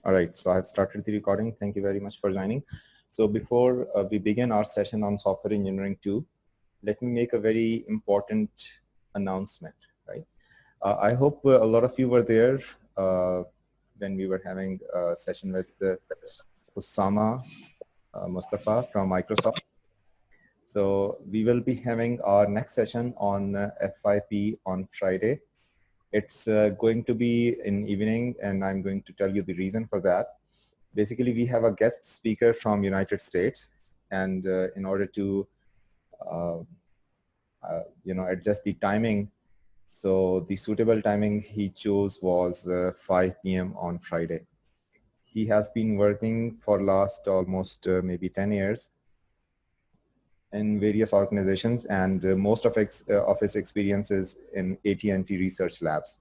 All right, so I've started the recording. Thank you very much for joining. So before we begin our session on Software Engineering 2, let me make a very important announcement, right? I hope a lot of you were there when we were having a session with Usama Mustafa from Microsoft. So we will be having our next session on FYP on Friday. It's going to be in evening, and I'm going to tell you the reason for that. Basically, we have a guest speaker from United States, and in order to uh, adjust the timing, so the suitable timing he chose was 5 p.m. on Friday. He has been working for last almost maybe 10 years in various organizations, and most of his experiences in AT&T research labs.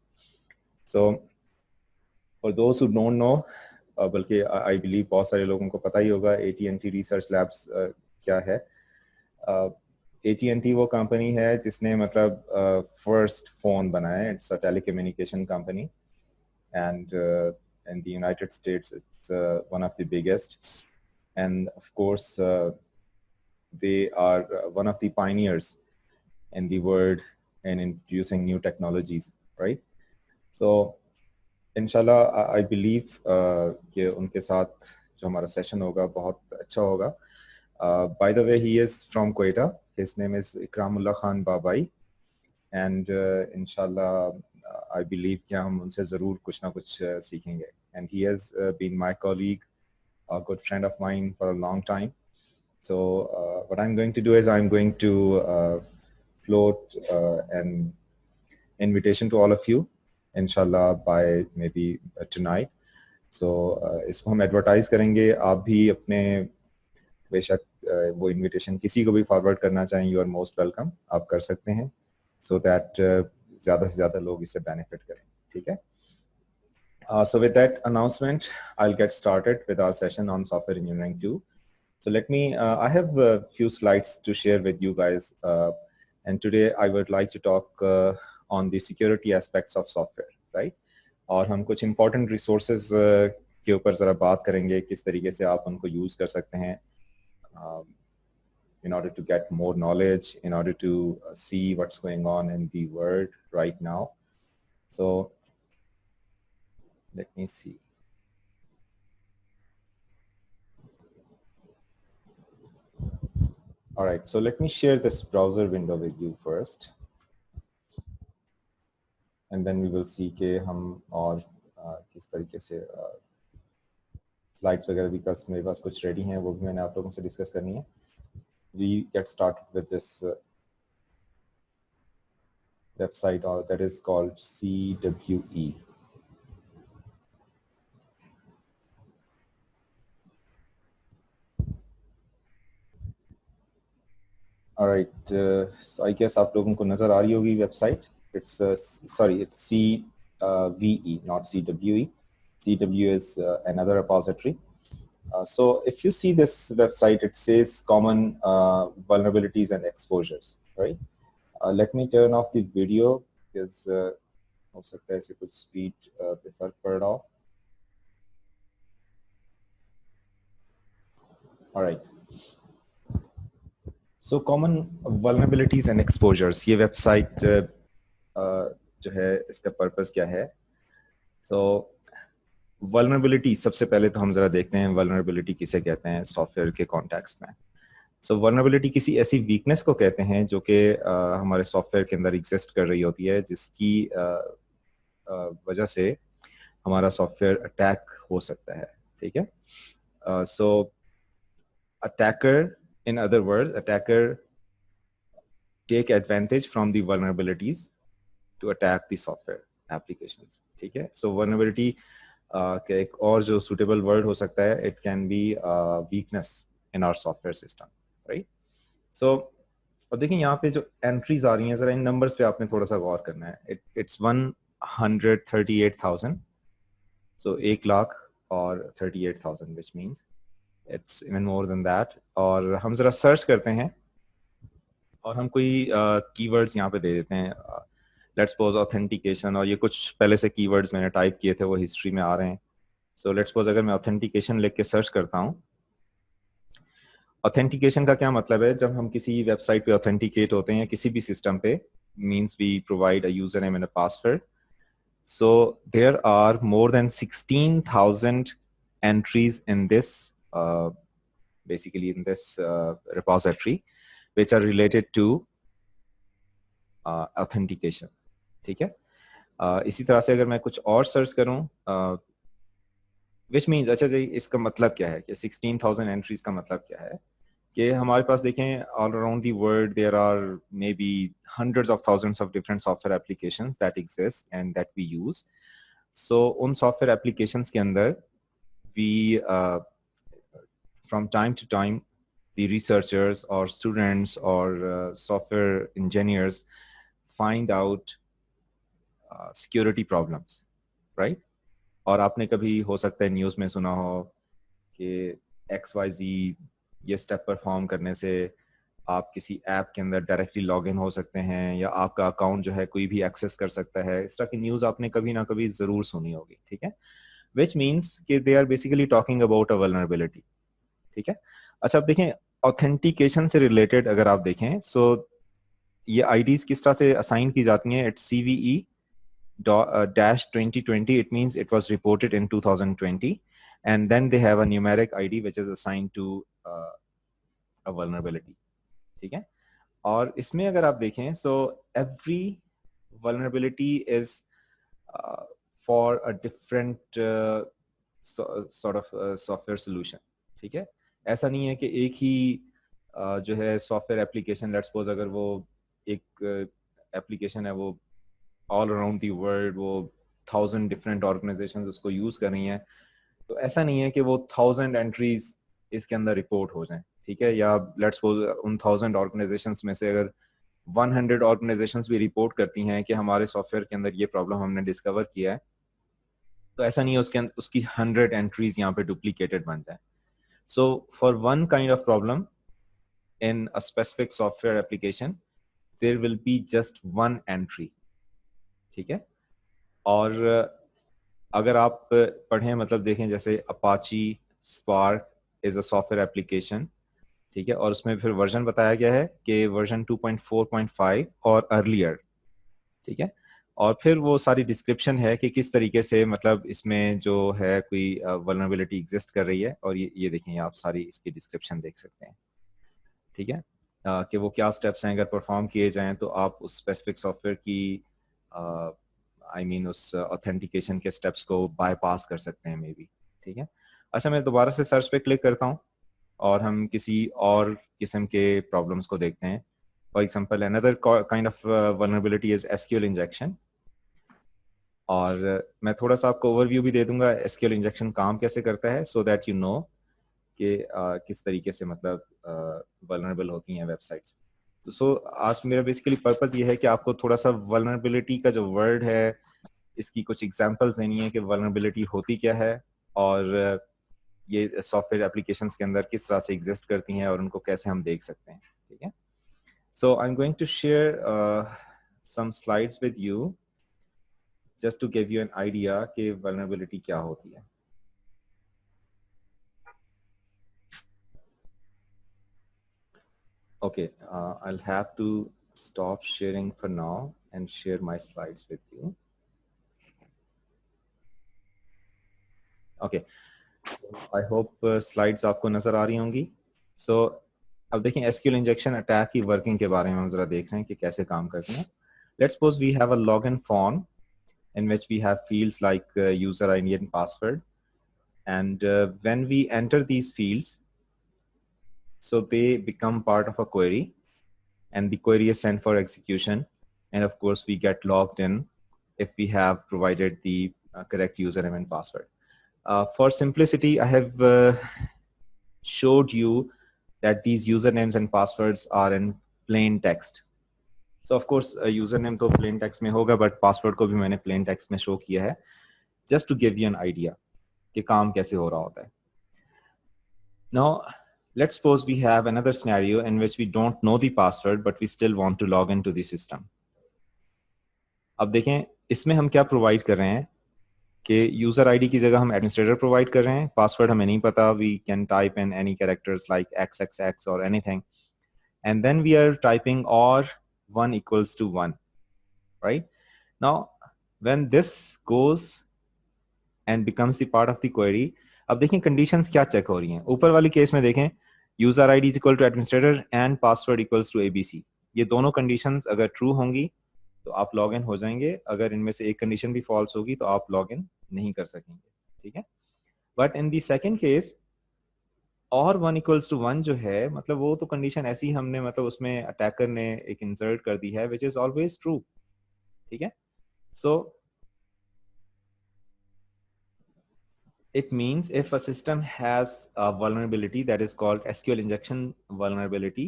So for those who don't know, बल्कि I believe बहुत सारे लोगों को पता ही होगा AT&T research labs क्या है. AT&T वो कंपनी है जिसने मतलब फर्स्ट फोन बनाया. It's a telecommunication company, and in the United States it's one of the biggest, and of course they are one of the pioneers in the world in introducing new technologies, right? So इंशाल्लाह I believe कि उनके साथ जो हमारा session होगा बहुत अच्छा होगा. By the way he is from Quetta. His name is Ikramullah Khan Babai, and इंशाल्लाह आई बिलीव कि हम उनसे ज़रूर कुछ ना कुछ सीखेंगे. And he has been my colleague, a good friend of mine for a long time. So what I'm going to do is I'm going to float an invitation to all of you, inshallah, by maybe tonight. So इसको हम advertise करेंगे. आप भी अपने बेशक वो invitation किसी को भी फॉरवर्ड करना चाहें, यू आर मोस्ट वेलकम. आप कर सकते हैं, सो दैट ज़्यादा से ज़्यादा लोग इससे बेनिफिट करें. ठीक है. So with that announcement, I'll get started with our session on Software Engineering 2. So let me, I have a few slides to share with you guys. And today I would like to talk on the security aspects of software, right? और हम कुछ important resources के ऊपर ज़रा बात करेंगे, किस तरीके से आप उनको use कर सकते हैं in order to get more knowledge, in order to see what's going on in the world right now. So let me see. All right, so let me share this browser window with you first, and then we will see कि हम और किस तरीके से slides वगैरह भी मेरे पास कुछ ready हैं, वो भी मैंने आप लोगों से discuss करनी है. We get started with this website that is called CWE. All right, so I guess आप लोगों को नजर आ रही होगी website. It's sorry, it's CVE, not CWE. CWE is another repository. So if you see this website, it says common vulnerabilities and exposures, right? Let me turn off the video because हो सकता है इसे कुछ speed पे फर्क पड़ रहा हो. All right. So common vulnerabilities and exposures. ये website जो है इसका purpose क्या है? So vulnerability सबसे पहले तो हम जरा देखते हैं vulnerability किसे कहते हैं software के context में. So vulnerability किसी ऐसी weakness को कहते हैं जो कि हमारे सॉफ्टवेयर के अंदर exist कर रही होती है, जिसकी वजह से हमारा सॉफ्टवेयर अटैक हो सकता है. ठीक है. So attacker, in other words, attacker take advantage from the vulnerabilities to attack the software applications. ठीक है. So vulnerability का एक और जो suitable word हो सकता है, it can be weakness in our software system, right? So और देखिए यहाँ पे जो एंट्रीज आ रही हैं, जरा इन नंबर्स पे आपने थोड़ा सा गौर करना है. It's 138,000. So 1,00,000 और 38,000, which means it's even more than that. और हम जरा सर्च करते हैं और हम कोई कीवर्ड्स यहाँ पे दे देते हैं. लेट्स सपोज ऑथेंटिकेशन, और ये कुछ पहले से कीवर्ड्स मैंने टाइप किए थे, वो हिस्ट्री में आ रहे हैं. सो लेट्स सपोज अगर मैं ऑथेंटिकेशन लिख के सर्च करता हूँ, ऑथेंटिकेशन का क्या मतलब है, जब हम किसी वेबसाइट पे ऑथेंटिकेट होते हैं किसी भी सिस्टम पे, means we provide a user name and a password. So there are more than 16,000 entries in this, basically in this repository, which are related to authentication. ठीक है. इसी तरह से अगर मैं कुछ और सर्च करूं, which means, अच्छा जी इसका मतलब क्या है कि 16,000 entries का मतलब क्या है कि हमारे पास देखें all around the world there are maybe hundreds of thousands of different software applications that exist and that we use. So उन software applications के अंदर we from time to time the researchers or students or software engineers find out security problems, right? और आपने कभी हो सकता है news में सुना हो कि XYZ ये स्टेप परफॉर्म करने से आप किसी ऐप के अंदर डायरेक्टली लॉग इन हो सकते हैं या आपका अकाउंट जो है कोई भी एक्सेस कर सकता है. इस तरह की न्यूज़ आपने कभी ना कभी ज़रूर सुनी होगी. ठीक है. विच मीन्स कि they are basically talking about a vulnerability. ठीक है. अच्छा, अब देखें ऑथेंटिकेशन से रिलेटेड अगर आप देखें, सो ये आईडीज किस तरह से असाइन की जाती हैं. It's CVE -2020. It means it was reported in 2020, and then they have a numeric ID which is assigned to a vulnerability. ठीक है. और इसमें अगर आप देखें, so every vulnerability is for a different sort of software solution. ठीक है. ऐसा नहीं है कि एक ही जो है सॉफ्टवेयर एप्लीकेशन, लेट्स सपोज अगर वो एक एप्लीकेशन है वो ऑल अराउंड दी वर्ल्ड वो 1000 डिफरेंट ऑर्गेनाइजेशंस उसको यूज कर रही हैं, तो ऐसा नहीं है कि वो 1000 एंट्रीज इसके अंदर रिपोर्ट हो जाएं. ठीक है. या लेट्स सपोज उन 1000 ऑर्गेनाइजेशंस में से अगर 100 ऑर्गेनाइजेशंस भी रिपोर्ट करती हैं कि हमारे सॉफ्टवेयर के अंदर ये प्रॉब्लम हमने डिस्कवर किया है, तो ऐसा नहीं है उसके अंदर उसकी 100 एंट्रीज यहाँ पे डुप्लीकेटेड बन जाए. So for one kind of problem in a specific software application, there will be just one entry. ठीक है. और अगर आप पढ़ें, मतलब देखें, जैसे Apache Spark is a software application. ठीक है. और उसमें फिर वर्जन बताया गया है कि वर्जन 2.4.5 और अर्लियर. ठीक है. और फिर वो सारी डिस्क्रिप्शन है कि किस तरीके से मतलब इसमें जो है कोई वल्नरेबिलिटी एग्जिस्ट कर रही है. और ये देखें, आप सारी इसकी डिस्क्रिप्शन देख सकते हैं. ठीक है. कि वो क्या स्टेप्स हैं, अगर परफॉर्म किए जाएं तो आप उस स्पेसिफिक सॉफ्टवेयर की आई मीन उस ऑथेंटिकेशन के स्टेप्स को बाईपास कर सकते हैं मे बी. ठीक है. अच्छा, मैं दोबारा से सर्च पे क्लिक करता हूँ और हम किसी और किस्म के प्रॉब्लम्स को देखते हैं. For example, another kind of vulnerability is SQL injection. और मैं थोड़ा सा आपको ओवरव्यू भी दे दूंगा SQL इंजेक्शन काम कैसे करता है, सो दैट यू नो कि किस तरीके से मतलब वल्नरेबल होती हैं वेबसाइट्स. तो सो आज मेरा बेसिकली पर्पस ये है कि आपको थोड़ा सा वल्नरेबिलिटी का जो वर्ड है इसकी कुछ एग्जांपल्स देनी है कि वल्नरेबिलिटी होती क्या है और ये सॉफ्टवेयर एप्लीकेशंस के अंदर किस तरह से एग्जिस्ट करती हैं और उनको कैसे हम देख सकते हैं. ठीक है. So I am going to share some slides with you just to give you an idea कि vulnerability क्या होती है. Okay, I'll have to stop sharing for now and share my slides with you. Okay, so I hope slides आपको नजर आ रही होंगी. So अब देखें SQL injection attack की working के बारे में हम जरा देख रहे हैं कि कैसे काम करते हैं. Let's suppose we have a login form in which we have fields like user ID and password, and when we enter these fields, so they become part of a query, and the query is sent for execution, and of course we get logged in if we have provided the correct username and password. For simplicity, I have showed you that these usernames and passwords are in plain text. So of course username तो plain text में होगा, but password को भी मैंने plain text में show किया है, just to give you an idea कि काम कैसे हो रहा होता है. Now let's suppose we have another scenario in which we don't know the password but we still want to log into the system. अब देखें इसमें हम क्या प्रोवाइड कर रहे हैं कि यूजर आईडी की जगह हम एडमिनिस्ट्रेटर प्रोवाइड कर रहे हैं, पासवर्ड हमें नहीं पता, we can type in any characters like XXX or anything, and then we are typing or 1 equals to 1, right? Now when this goes and becomes the part of the query, अब देखें conditions क्या check हो रही हैं। ऊपर वाली case में देखें user ID is equal to administrator and password equals to ABC, ये दोनों कंडीशंस अगर ट्रू होंगी तो आप लॉग इन हो जाएंगे, अगर इनमें से एक कंडीशन भी फॉल्स होगी तो आप लॉग इन नहीं कर सकेंगे, ठीक है। But in the second case और 1 इक्वल्स टू 1 जो है, मतलब वो तो कंडीशन ऐसी हमने मतलब उसमें अटैकर ने एक इंसर्ट कर दी है विच इज ऑलवेज ट्रू, ठीक है। सो it means if a system has a vulnerability that is called SQL injection vulnerability,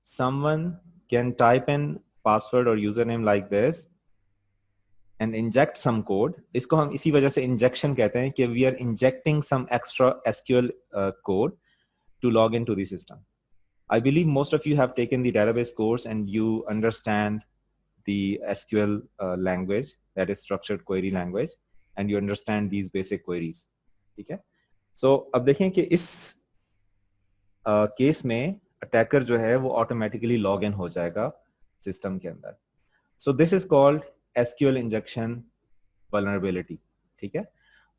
someone can type in password or username like this and inject some code. इसको हम इसी वजह से injection कहते हैं कि we are injecting some extra SQL code to log into the system. I believe most of you have taken the database course and you understand the SQL language, that is structured query language, and you understand these basic queries. ठीक है। So अब देखें कि इस case में attacker जो है वो ऑटोमेटिकली लॉग इन हो जाएगा सिस्टम के अंदर। So this is called SQL injection vulnerability, ठीक है।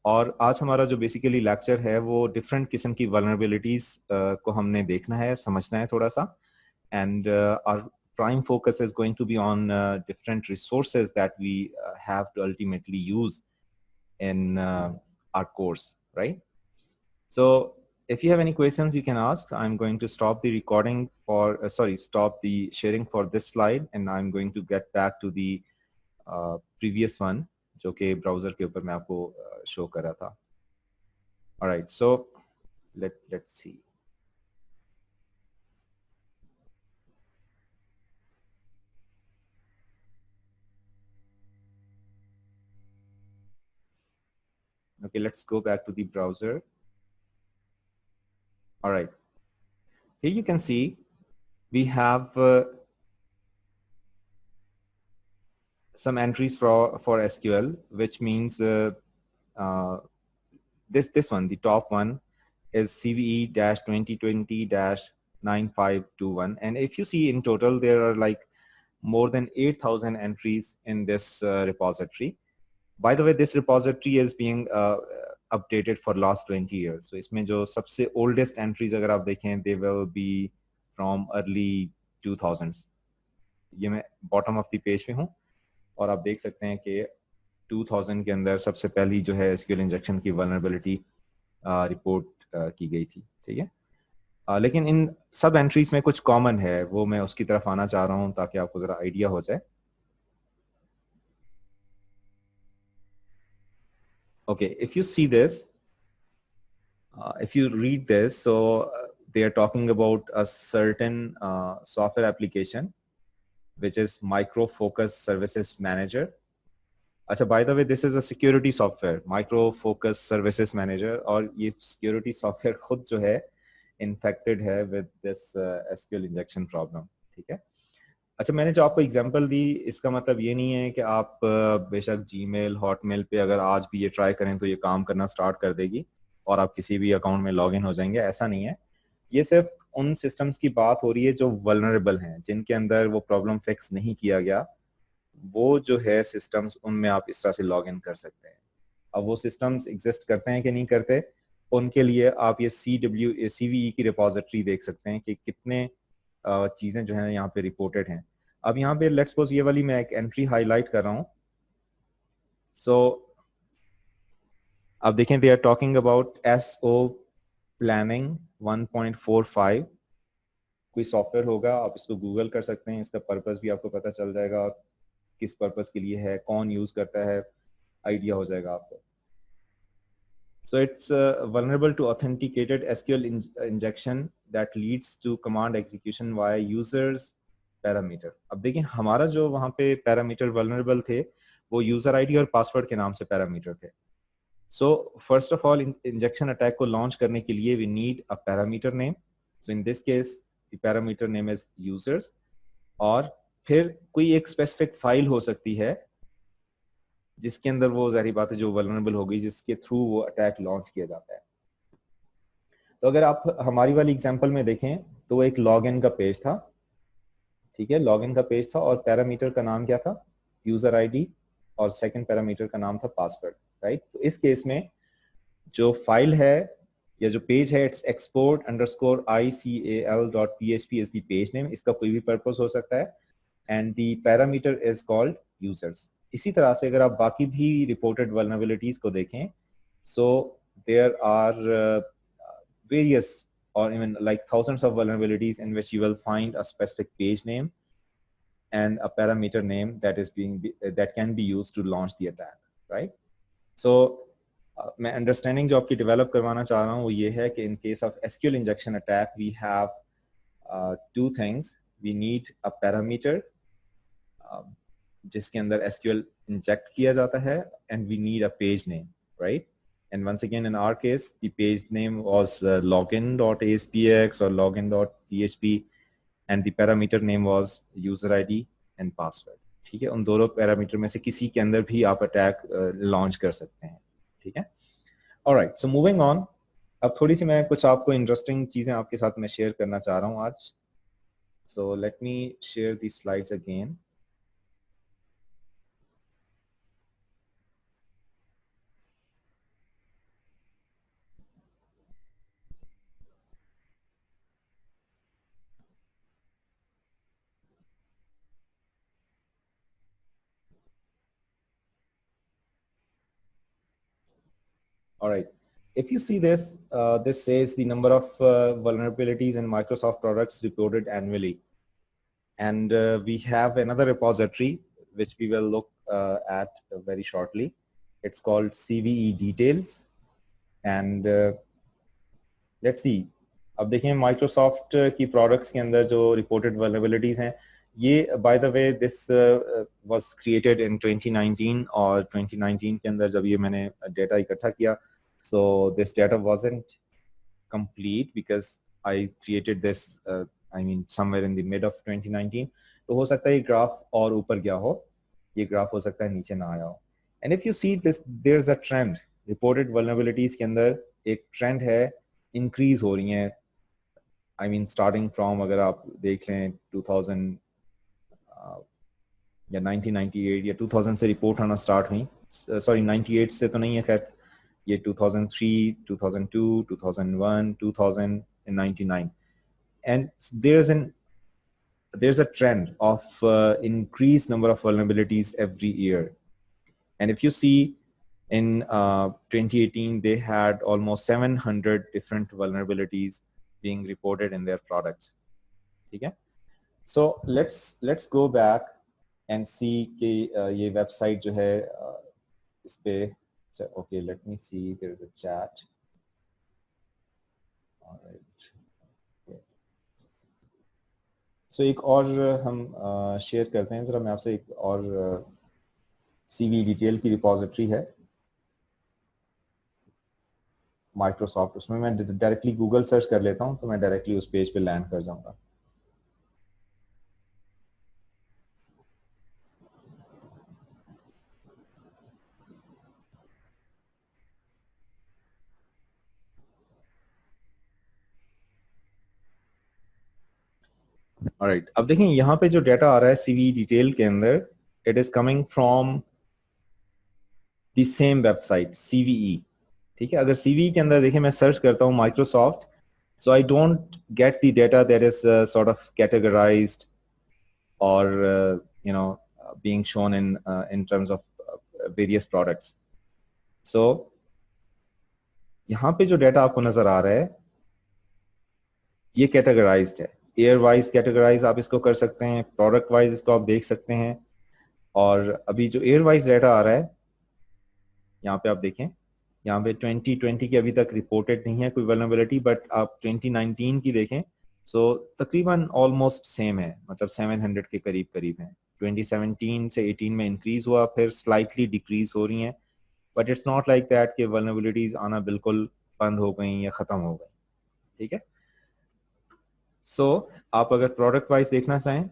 और आज हमारा जो बेसिकली लेक्चर है वो डिफरेंट किस्म की वल्नरेबिलिटीज को हमने देखना है, समझना है थोड़ा सा, and our prime focus is going to be on different resources that we have to ultimately use in our course, right? So if you have any questions you can ask. I'm going to stop the recording for stop the sharing for this slide, and I'm going to get back to the previous one जो कि browser के ऊपर मैं आपको show कर रहा था। Alright, so let's see. Okay, let's go back to the browser. Alright, here you can see we have some entries for SQL, which means this one, the top one is CVE-2020-9521, and if you see in total there are like more than 8,000 entries in this repository. By the way, this repository is being updated for last 20 years. So इसमें जो सबसे oldest entries अगर आप देखें, they will be from early 2000s. ये मैं bottom of the page पे हूँ और आप देख सकते हैं कि 2000 के अंदर सबसे पहली जो है SQL इंजेक्शन की वल्नरेबिलिटी रिपोर्ट की गई थी, ठीक है। लेकिन इन सब एंट्रीज में कुछ कॉमन है, वो मैं उसकी तरफ आना चाह रहा हूँ ताकि आपको जरा आइडिया हो जाए। Okay, if you see this, if you read this, so they are talking about a certain software application which is Micro Focus Services Manager. अच्छा, by the way, this is a security software, Micro Focus Services Manager, और ये security software खुद जो है infected है with this SQL injection problem, ठीक है। अच्छा, मैंने जो आपको एग्जांपल दी इसका मतलब ये नहीं है कि आप बेशक जीमेल, हॉटमेल पे अगर आज भी ये ट्राई करें तो ये काम करना स्टार्ट कर देगी और आप किसी भी अकाउंट में लॉगिन हो जाएंगे, ऐसा नहीं है। ये सिर्फ उन सिस्टम्स की बात हो रही है जो वल्नरेबल हैं, जिनके अंदर वो प्रॉब्लम फिक्स नहीं किया गया, वो जो है सिस्टम्स, उनमें आप इस तरह से लॉगिन कर सकते हैं। अब वो सिस्टम्स एग्जिस्ट करते हैं कि नहीं करते, उनके लिए आप ये CVE की रिपोजिटरी देख सकते हैं कि कितने चीजें जो हैं यहाँ पे रिपोर्टेड हैं। अब यहाँ पे लेट्स सपोज ये वाली मैं एक एंट्री हाईलाइट कर रहा हूँ। सो अब देखें, they are talking about SO planning 1.45, कोई सॉफ्टवेयर होगा, आप इसको गूगल कर सकते हैं, इसका पर्पस भी आपको पता चल जाएगा, किस पर्पस के लिए है, कौन यूज करता है, आइडिया हो जाएगा आपको। So it's vulnerable to authenticated SQL injection that leads to command execution via users parameter. अब देखिए हमारा जो वहाँ पे पैरामीटर vulnerable थे वो यूजर आईडी और पासवर्ड के नाम से पैरामीटर थे। So first of all, injection attack को लॉन्च करने के लिए we need a parameter name. So in this case the parameter name is users, और फिर कोई एक स्पेसिफिक फाइल हो सकती है जिसके अंदर वो ज़ाहिर बात है जो वल्नरेबल होगी, जिसके थ्रू वो अटैक लॉन्च किया जाता है। तो अगर आप हमारी वाली एग्जांपल में देखें तो एक लॉगिन का पेज था, ठीक है, लॉगिन का पेज था और पैरामीटर का नाम क्या था, यूजर आईडी, और सेकंड पैरामीटर का नाम था पासवर्ड, राइट। तो इस केस में जो फाइल है या जो पेज है, it's export_ical.php is the page name, इसका कोई भी पर्पस हो सकता है, and the parameter is called users. इसी तरह से अगर आप बाकी भी रिपोर्टेड वल्नरेबिलिटीज को देखें, so there are various or even like thousands of vulnerabilities in which you will find a specific page name and a parameter name that can be used to launch the attack, right? So मैं understanding जो आपकी develop करवाना चाह रहा हूँ वो ये है कि in case of SQL injection attack we have two things, we need a parameter जिसके अंदर एसक्यूएल इंजेक्ट किया जाता है, and we need a page name, right. And once again, in our case, the page name was login.aspx or login.php, and the parameter name was user ID and password. ठीक है, उन दोनों parameter में से किसी के अंदर भी आप अटैक लॉन्च कर सकते हैं, ठीक है। ऑलराइट, सो मूविंग ऑन, अब थोड़ी सी मैं कुछ आपको इंटरेस्टिंग चीजें आपके साथ मैं शेयर करना चाह रहा हूँ आज। सो let me share the slides again. All right. If you see this, this says the number of vulnerabilities in Microsoft products reported annually. And we have another repository, which we will look at very shortly. It's called CVE details. And let's see. अब देखिए Microsoft की products के अंदर जो reported vulnerabilities हैं, ये by the way this was created in 2019, और 2019 के अंदर जब ये मैंने data इकट्ठा किया, so this data wasn't complete because I created this I mean somewhere in the mid of 2019. तो हो सकता है ये ग्राफ और ऊपर गया हो, ये ग्राफ हो सकता है नीचे ना आया हो। And if you see this, there's a trend. Reported vulnerabilities के अंदर एक ट्रेंड है, इंक्रीज हो रही है। I mean starting from, अगर आप देख लें 2000 या 1998 या 2000 से रिपोर्ट होना स्टार्ट हुई, सॉरी 98 से तो नहीं है खैर, ये 2003, 2002, 2001, 2099, and there's a trend of increased number of vulnerabilities every year. And if you see in 2018, they had almost 700 different vulnerabilities being reported in their products. Okay, so let's go back and see कि ये website जो है इस पे, okay, let me see, there is a chat. All right. Okay. So एक और हम share करते हैं, जरा मैं आपसे एक और CV डिटेल की रिपोजिटरी है माइक्रोसॉफ्ट, उसमें मैं डायरेक्टली गूगल सर्च कर लेता हूं तो मैं डायरेक्टली उस पेज पे लैंड कर जाऊंगा। ऑलराइट, अब देखें यहाँ पे जो डाटा आ रहा है CV डिटेल के अंदर, it is coming from the same website CVE, ठीक है। अगर CVE के अंदर देखें मैं सर्च करता हूँ Microsoft, so I don't get the data that is sort of categorized or being shown in terms of various products. So यहाँ पे जो डाटा आपको नजर आ रहा है ये कैटेगराइज्ड है, एयर वाइज कैटेगराइज आप इसको कर सकते हैं, प्रोडक्ट वाइज इसको आप देख सकते हैं। और अभी जो एयर वाइज डाटा आ रहा है यहाँ पे आप देखें, यहाँ पे 2020 की अभी तक रिपोर्टेड नहीं है कोई वल्नरेबिलिटी, बट आप 2019 की देखें सो तकरीबन ऑलमोस्ट सेम है, मतलब 700 के करीब करीब है। 2017 से 18 में इंक्रीज हुआ, फिर स्लाइटली डिक्रीज हो रही हैं, but it's not like that कि वल्नरेबिलिटीज आना बिल्कुल बंद हो गई या खत्म हो गई, ठीक है। सो आप अगर प्रोडक्ट वाइज देखना चाहें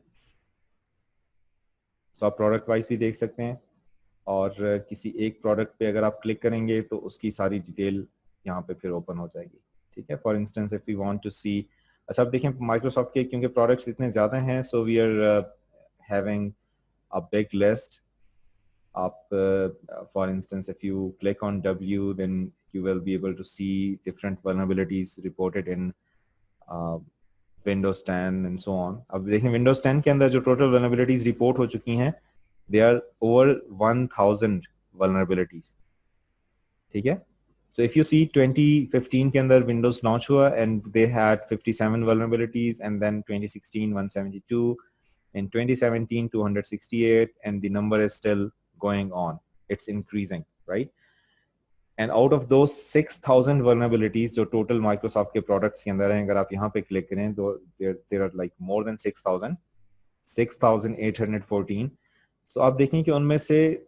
तो आप प्रोडक्ट वाइज भी देख सकते हैं। और किसी एक प्रोडक्ट पे अगर आप क्लिक करेंगे तो उसकी सारी डिटेल यहाँ पे फिर ओपन हो जाएगी, ठीक है। For instance if you want to see, अच्छा अब देखें माइक्रोसॉफ्ट के क्योंकि प्रोडक्ट्स इतने ज़्यादा हैं, so we are having a big list. आप for instance if you click on W, then you will be able to see different vulnerabilities reported in Windows 10 and so on. अब देखें Windows 10 के अंदर जो total vulnerabilities report हो चुकी हैं, they are over 1000 vulnerabilities, ठीक है। So if you see 2015 के अंदर Windows launch हुआ and they had 57 vulnerabilities, and then 2016 172, in 2017 268, and the number is still going on, it's increasing, right? And out of those 6000 vulnerabilities जो total Microsoft के products के अंदर हैं, अगर आप यहाँ पे click करें तो there are like more than 6000, 6814। so आप देखें कि उनमें से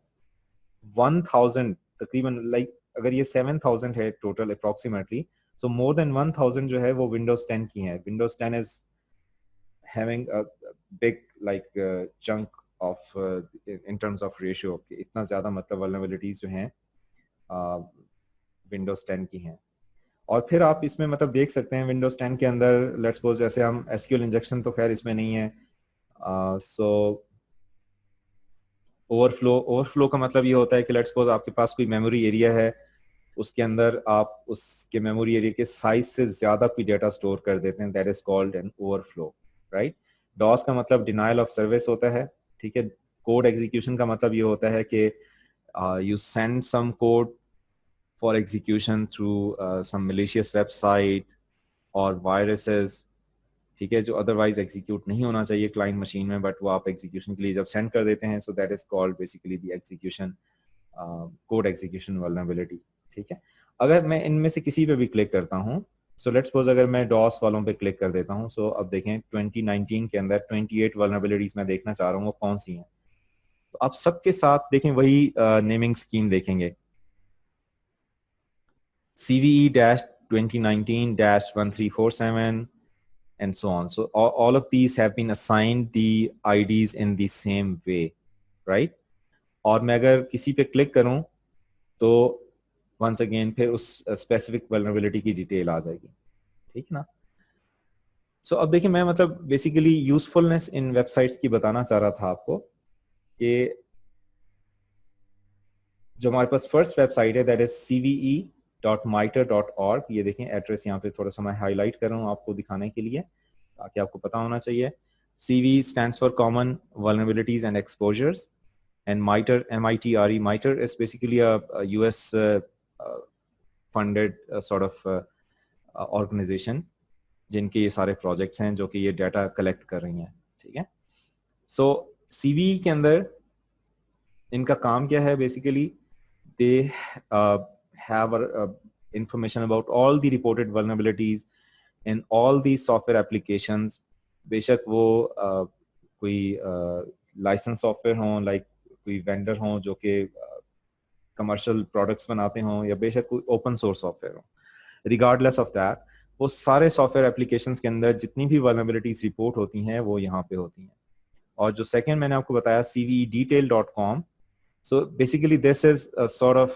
1000 तकरीबन like अगर ये 7000 है total approximately, so more than 1000 जो है वो Windows 10 की हैं। Windows 10 is having a big like chunk of in terms of ratio, इतना ज़्यादा मतलब vulnerabilities जो हैं Windows 10 की हैं। और फिर आप इसमें मतलब देख सकते हैं Windows 10 के अंदर लेट्स सपोज जैसे हम SQL इंजेक्शन तो खैर इसमें नहीं है, सो ओवरफ्लो का मतलब ये होता है कि लेट्स सपोज आपके पास कोई मेमोरी एरिया है, उसके अंदर आप उसके मेमोरी एरिया के साइज से ज्यादा कोई डेटा स्टोर कर देते हैं, that is called an overflow, right. DOS का मतलब डिनायल ऑफ सर्विस होता है, ठीक है। कोड एग्जीक्यूशन का मतलब ये होता है कि you send some code for execution through some malicious website और वायरसेस, ठीक है, जो अदरवाइज एग्जीक्यूट नहीं होना चाहिए क्लाइंट मशीन में, बट वो आप एग्जीक्यूशन के लिए जब सेंड कर देते हैं, so that is called basically the execution code execution vulnerability, ठीक है। अगर मैं इनमें से किसी पे भी क्लिक करता हूँ, सो लेट्स सपोज अगर मैं डॉस वालों पे क्लिक कर देता हूँ, सो अब देखें 2019 के अंदर 28 वल्नरेबिलिटीज मैं देखना चाह रहा हूँ, वो कौन सी हैं। तो आप सबके साथ देखें वही नेमिंग स्कीम देखेंगे, CVE-2019-1347 and so on. So all of these have been assigned the IDs in the same way, right? और मैं अगर किसी पे क्लिक करूं तो once again फिर उस specific vulnerability की डिटेल आ जाएगी, ठीक ना। So अब देखिए मैं मतलब basically usefulness in websites की बताना चाह रहा था आपको कि जो हमारे पास फर्स्ट वेबसाइट है दैट इज cve.mitre.org। ये देखें एड्रेस यहाँ पे थोड़ा सा मैं हाईलाइट कर रहा हूँ आपको दिखाने के लिए ताकि आपको पता होना चाहिए। CV stands for Common Vulnerabilities and Exposures, and MITRE, M-I-T-R-E, MITRE is basically a US funded sort of organization जिनके ये सारे प्रोजेक्ट्स हैं जो कि ये डाटा कलेक्ट कर रही हैं, ठीक है। सो CV के अंदर इनका काम क्या है, basically they have information about all the reported vulnerabilities in all the software applications, बेशक वो कोई लाइसेंस सॉफ्टवेयर हो, लाइक कोई वेंडर हो जो कि कमर्शियल प्रोडक्ट्स बनाते हों, या बेशक कोई ओपन सोर्स सॉफ्टवेयर हो, रिगार्डलेस ऑफ दैट वो सारे सॉफ्टवेयर एप्लीकेशंस के अंदर जितनी भी vulnerabilities रिपोर्ट होती हैं वो यहाँ पे होती हैं। और जो सेकंड मैंने आपको बताया cvedetail.com, so basically this is a sort of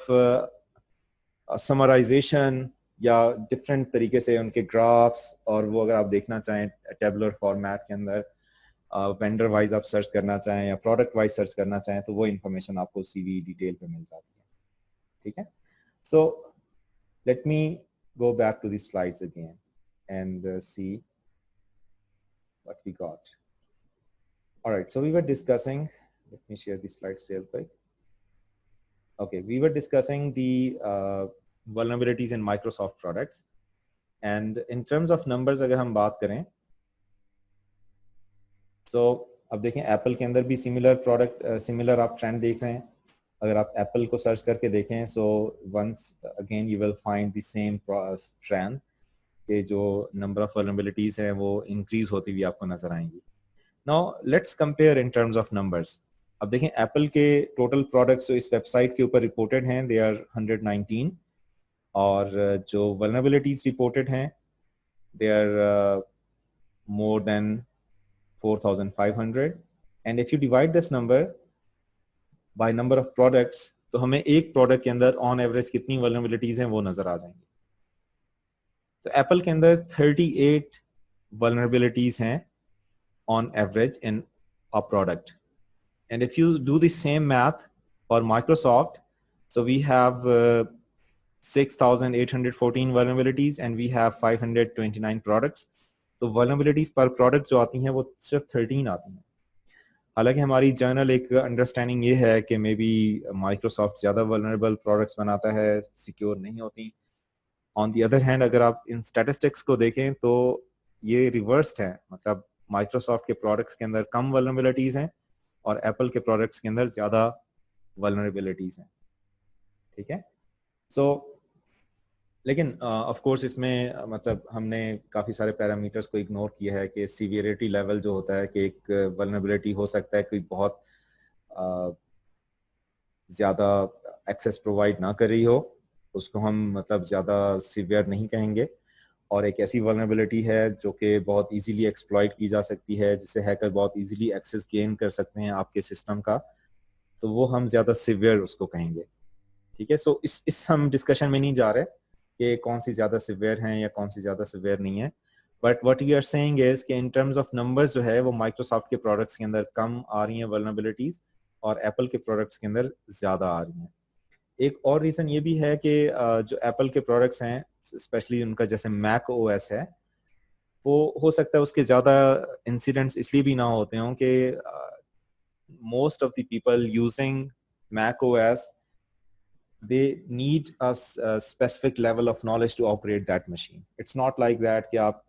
summarization या डिफरेंट तरीके से उनके ग्राफ्स, और वो अगर आप देखना चाहें टेबुलर फॉर्मेट के अंदर वेंडर वाइज आप सर्च करना चाहें या प्रोडक्ट वाइज सर्च करना चाहें तो वो इन्फॉर्मेशन आपको CV डिटेल पे मिल जाती है, ठीक है। So let me go back to the slides again and see what we got. All right, so we were discussing, let me share the slides real quick. Okay, we were discussing the vulnerabilities in Microsoft products, and in terms of numbers अगर हम बात करें, so अब देखें Apple के अंदर भी similar product similar आप ट्रेंड देख रहे हैं। अगर आप एप्पल को सर्च करके देखें, so once again you will find the same trend कि जो नंबर ऑफ वल्नरेबिलिटीज हैं वो इंक्रीज होती हुई आपको नजर आएंगी। Now let's compare in terms of numbers. अब देखें एप्पल के टोटल प्रोडक्ट्स जो इस वेबसाइट के ऊपर रिपोर्टेड हैं दे आर 119, और जो vulnerabilities रिपोर्टेड हैं they are more than 4500, and if you divide this number by number of products, तो हमें एक प्रोडक्ट के अंदर ऑन एवरेज कितनी वल्नरेबिलिटीज हैं वो नजर आ जाएंगी। तो एप्पल के अंदर 38 वल्नरेबिलिटीज हैं on average in a product, and if you do the same math for Microsoft, so we have 6,814 vulnerabilities and we have 529 products. तो vulnerabilities पर product जो आती हैं वो सिर्फ 13 आती हैं। हालांकि हमारी जनरल एक अंडरस्टैंडिंग ये है कि मे बी माइक्रोसॉफ्ट ज़्यादा वल्नरेबल प्रोडक्ट्स बनाता है, सिक्योर नहीं होती। ऑन दी अदर हैंड अगर आप इन स्टैटिस्टिक्स को देखें तो ये रिवर्स्ड है, मतलब माइक्रोसॉफ्ट के प्रोडक्ट्स के अंदर कम वल्नरेबिलिटीज़ हैं और एप्पल के प्रोडक्ट्स के अंदर ज़्यादा वल्नरेबिलिटीज़ हैं। ठीक है, सो लेकिन ऑफ कोर्स इसमें मतलब हमने काफ़ी सारे पैरामीटर्स को इग्नोर किया है कि सीवियरिटी लेवल जो होता है कि एक वल्नरेबिलिटी हो सकता है कि बहुत ज़्यादा एक्सेस प्रोवाइड ना कर रही हो, उसको हम मतलब ज़्यादा सीवियर नहीं कहेंगे, और एक ऐसी वल्नरेबिलिटी है जो कि बहुत इजीली एक्सप्लॉइट की जा सकती है, जिससे हैकर बहुत इजीली एक्सेस गेन कर सकते हैं आपके सिस्टम का, तो वो हम ज़्यादा सीवियर उसको कहेंगे। ठीक है, सो इस हम डिस्कशन में नहीं जा रहे कि कौन सी ज़्यादा सिवियर हैं या कौन सी ज़्यादा सिवियर नहीं है, but what you are saying is कि इन टर्म्स ऑफ नंबर्स जो है वो माइक्रोसॉफ्ट के प्रोडक्ट्स के अंदर कम आ रही हैं वल्नरेबिलिटीज और एप्पल के प्रोडक्ट्स के अंदर ज़्यादा आ रही हैं। एक और रीज़न ये भी है कि जो एप्पल के प्रोडक्ट्स हैं, स्पेशली उनका जैसे मैक ओएस है, वो हो सकता है उसके ज़्यादा इंसिडेंट्स इसलिए भी ना होते हों कि most of the people using Mac OS, they need a specific level of knowledge to operate that machine. It's not like that कि आप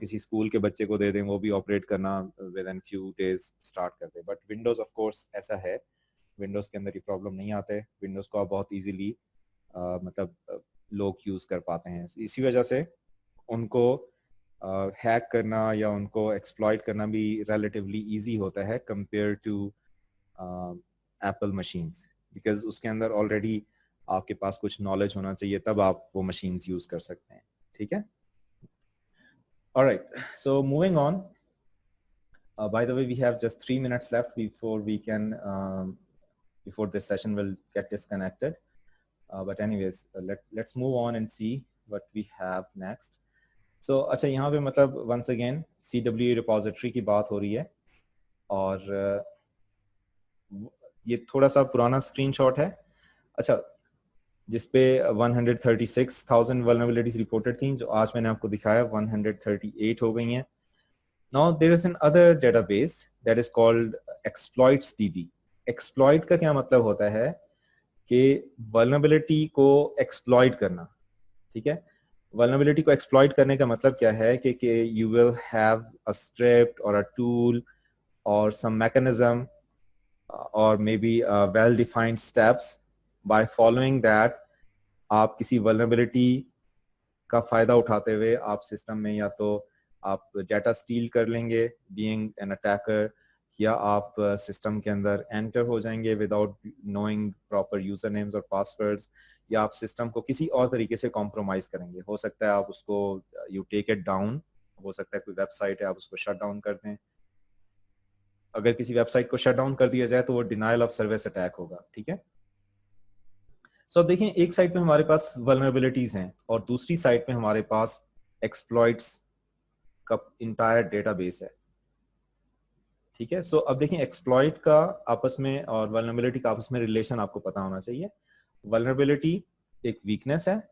किसी स्कूल के बच्चे को दे दें वो भी ऑपरेट करना within few days स्टार्ट कर दे, बट विंडोज ऑफ कोर्स ऐसा है, विंडोज के अंदर ये प्रॉब्लम नहीं आते, विंडोज को आप बहुत इजीली मतलब लोग यूज कर पाते हैं, इसी वजह से उनको हैक करना या उनको एक्सप्लॉइट करना भी रिलेटिवली इजी होता है compare to Apple machines, because उसके अंदर ऑलरेडी आपके पास कुछ नॉलेज होना चाहिए, तब आप वो मशीन्स यूज कर सकते हैं। ठीक है, alright, so moving on, by the way we have just 3 minutes left before we can before this session will get disconnected, but anyways let's move on and see what we have next. So अच्छा, यहाँ पे मतलब once again CWE repository की बात हो रही है, और ये थोड़ा सा पुराना स्क्रीनशॉट है, अच्छा, जिसपे 136,000 वल्नरेबिलिटीज रिपोर्टेड थी, जो आज मैंने आपको दिखाया 138 हो गई हैं। Now there is another database that is called exploits DB. Exploit का क्या मतलब होता है कि वल्नरेबिलिटी को एक्सप्लॉइट करना। ठीक है, वल्नरेबिलिटी को एक्सप्लॉइट करने का मतलब क्या है कि you will have a script और अ टूल और सम mechanism or maybe well defined steps, by following that आप किसी vulnerability का फायदा उठाते हुए आप सिस्टम में या तो आप डाटा स्टील कर लेंगे बीइंग एन अटैकर, या आप सिस्टम के अंदर एंटर हो जाएंगे without knowing proper user names और पासवर्ड्स, या आप सिस्टम को किसी और तरीके से कॉम्प्रोमाइज करेंगे। हो सकता है आप उसको यू टेक इट डाउन, हो सकता है कोई वेबसाइट है आप उसको शट डाउन कर दें। अगर किसी वेबसाइट को शट डाउन कर दिया जाए तो वो डिनायल ऑफ सर्विस अटैक होगा। ठीक है, सो अब देखिए, एक साइड पे हमारे पास वल्नरेबिलिटीज हैं और दूसरी साइड पे हमारे पास एक्सप्लॉइट्स का इंटायर डेटाबेस है। ठीक है, सो अब देखिए, एक्सप्लॉइट का आपस में और वल्नरेबिलिटी का आपस में रिलेशन आपको पता होना चाहिए। वल्नरेबिलिटी एक वीकनेस है,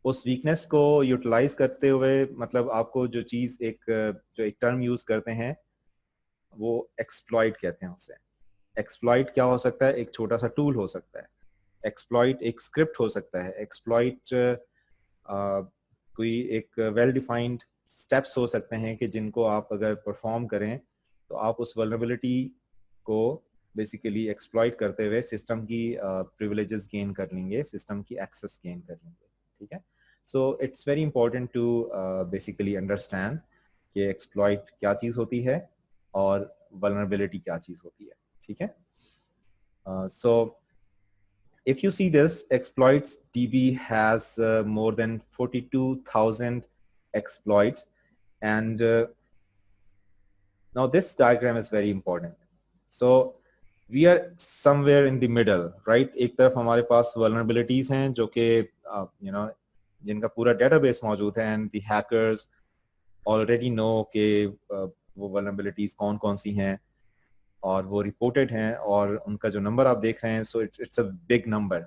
उस वीकनेस को यूटिलाइज करते हुए मतलब आपको जो चीज जो एक टर्म यूज करते हैं वो एक्सप्लॉइट कहते हैं उसे। एक्सप्लॉइट क्या हो सकता है? एक छोटा सा टूल हो सकता है, एक्सप्लॉइट एक स्क्रिप्ट हो सकता है, एक्सप्लॉइट कोई एक वेल डिफाइंड स्टेप्स हो सकते हैं कि जिनको आप अगर परफॉर्म करें तो आप उस वल्नरेबिलिटी को बेसिकली एक्सप्लॉइट करते हुए सिस्टम की प्रिविलेजेस गेन कर लेंगे, सिस्टम की एक्सेस गेन कर लेंगे। ठीक है, so it's very important to basically understand कि एक्सप्लॉइट क्या चीज़ होती है और वल्नरेबिलिटी क्या चीज़ होती है। ठीक है, so if you see this, exploits DB has more than 42,000 exploits, and now this diagram is very important. So we are somewhere in the middle, right. एक तरफ हमारे पास वल्नरेबिलिटीज हैं जो कि यू नो जिनका पूरा डेटाबेस मौजूद है, and the hackers already know कि वो वल्नरेबिलिटीज कौन कौन सी हैं और वो रिपोर्टेड हैं, और उनका जो नंबर आप देख रहे हैं, so it's a big number,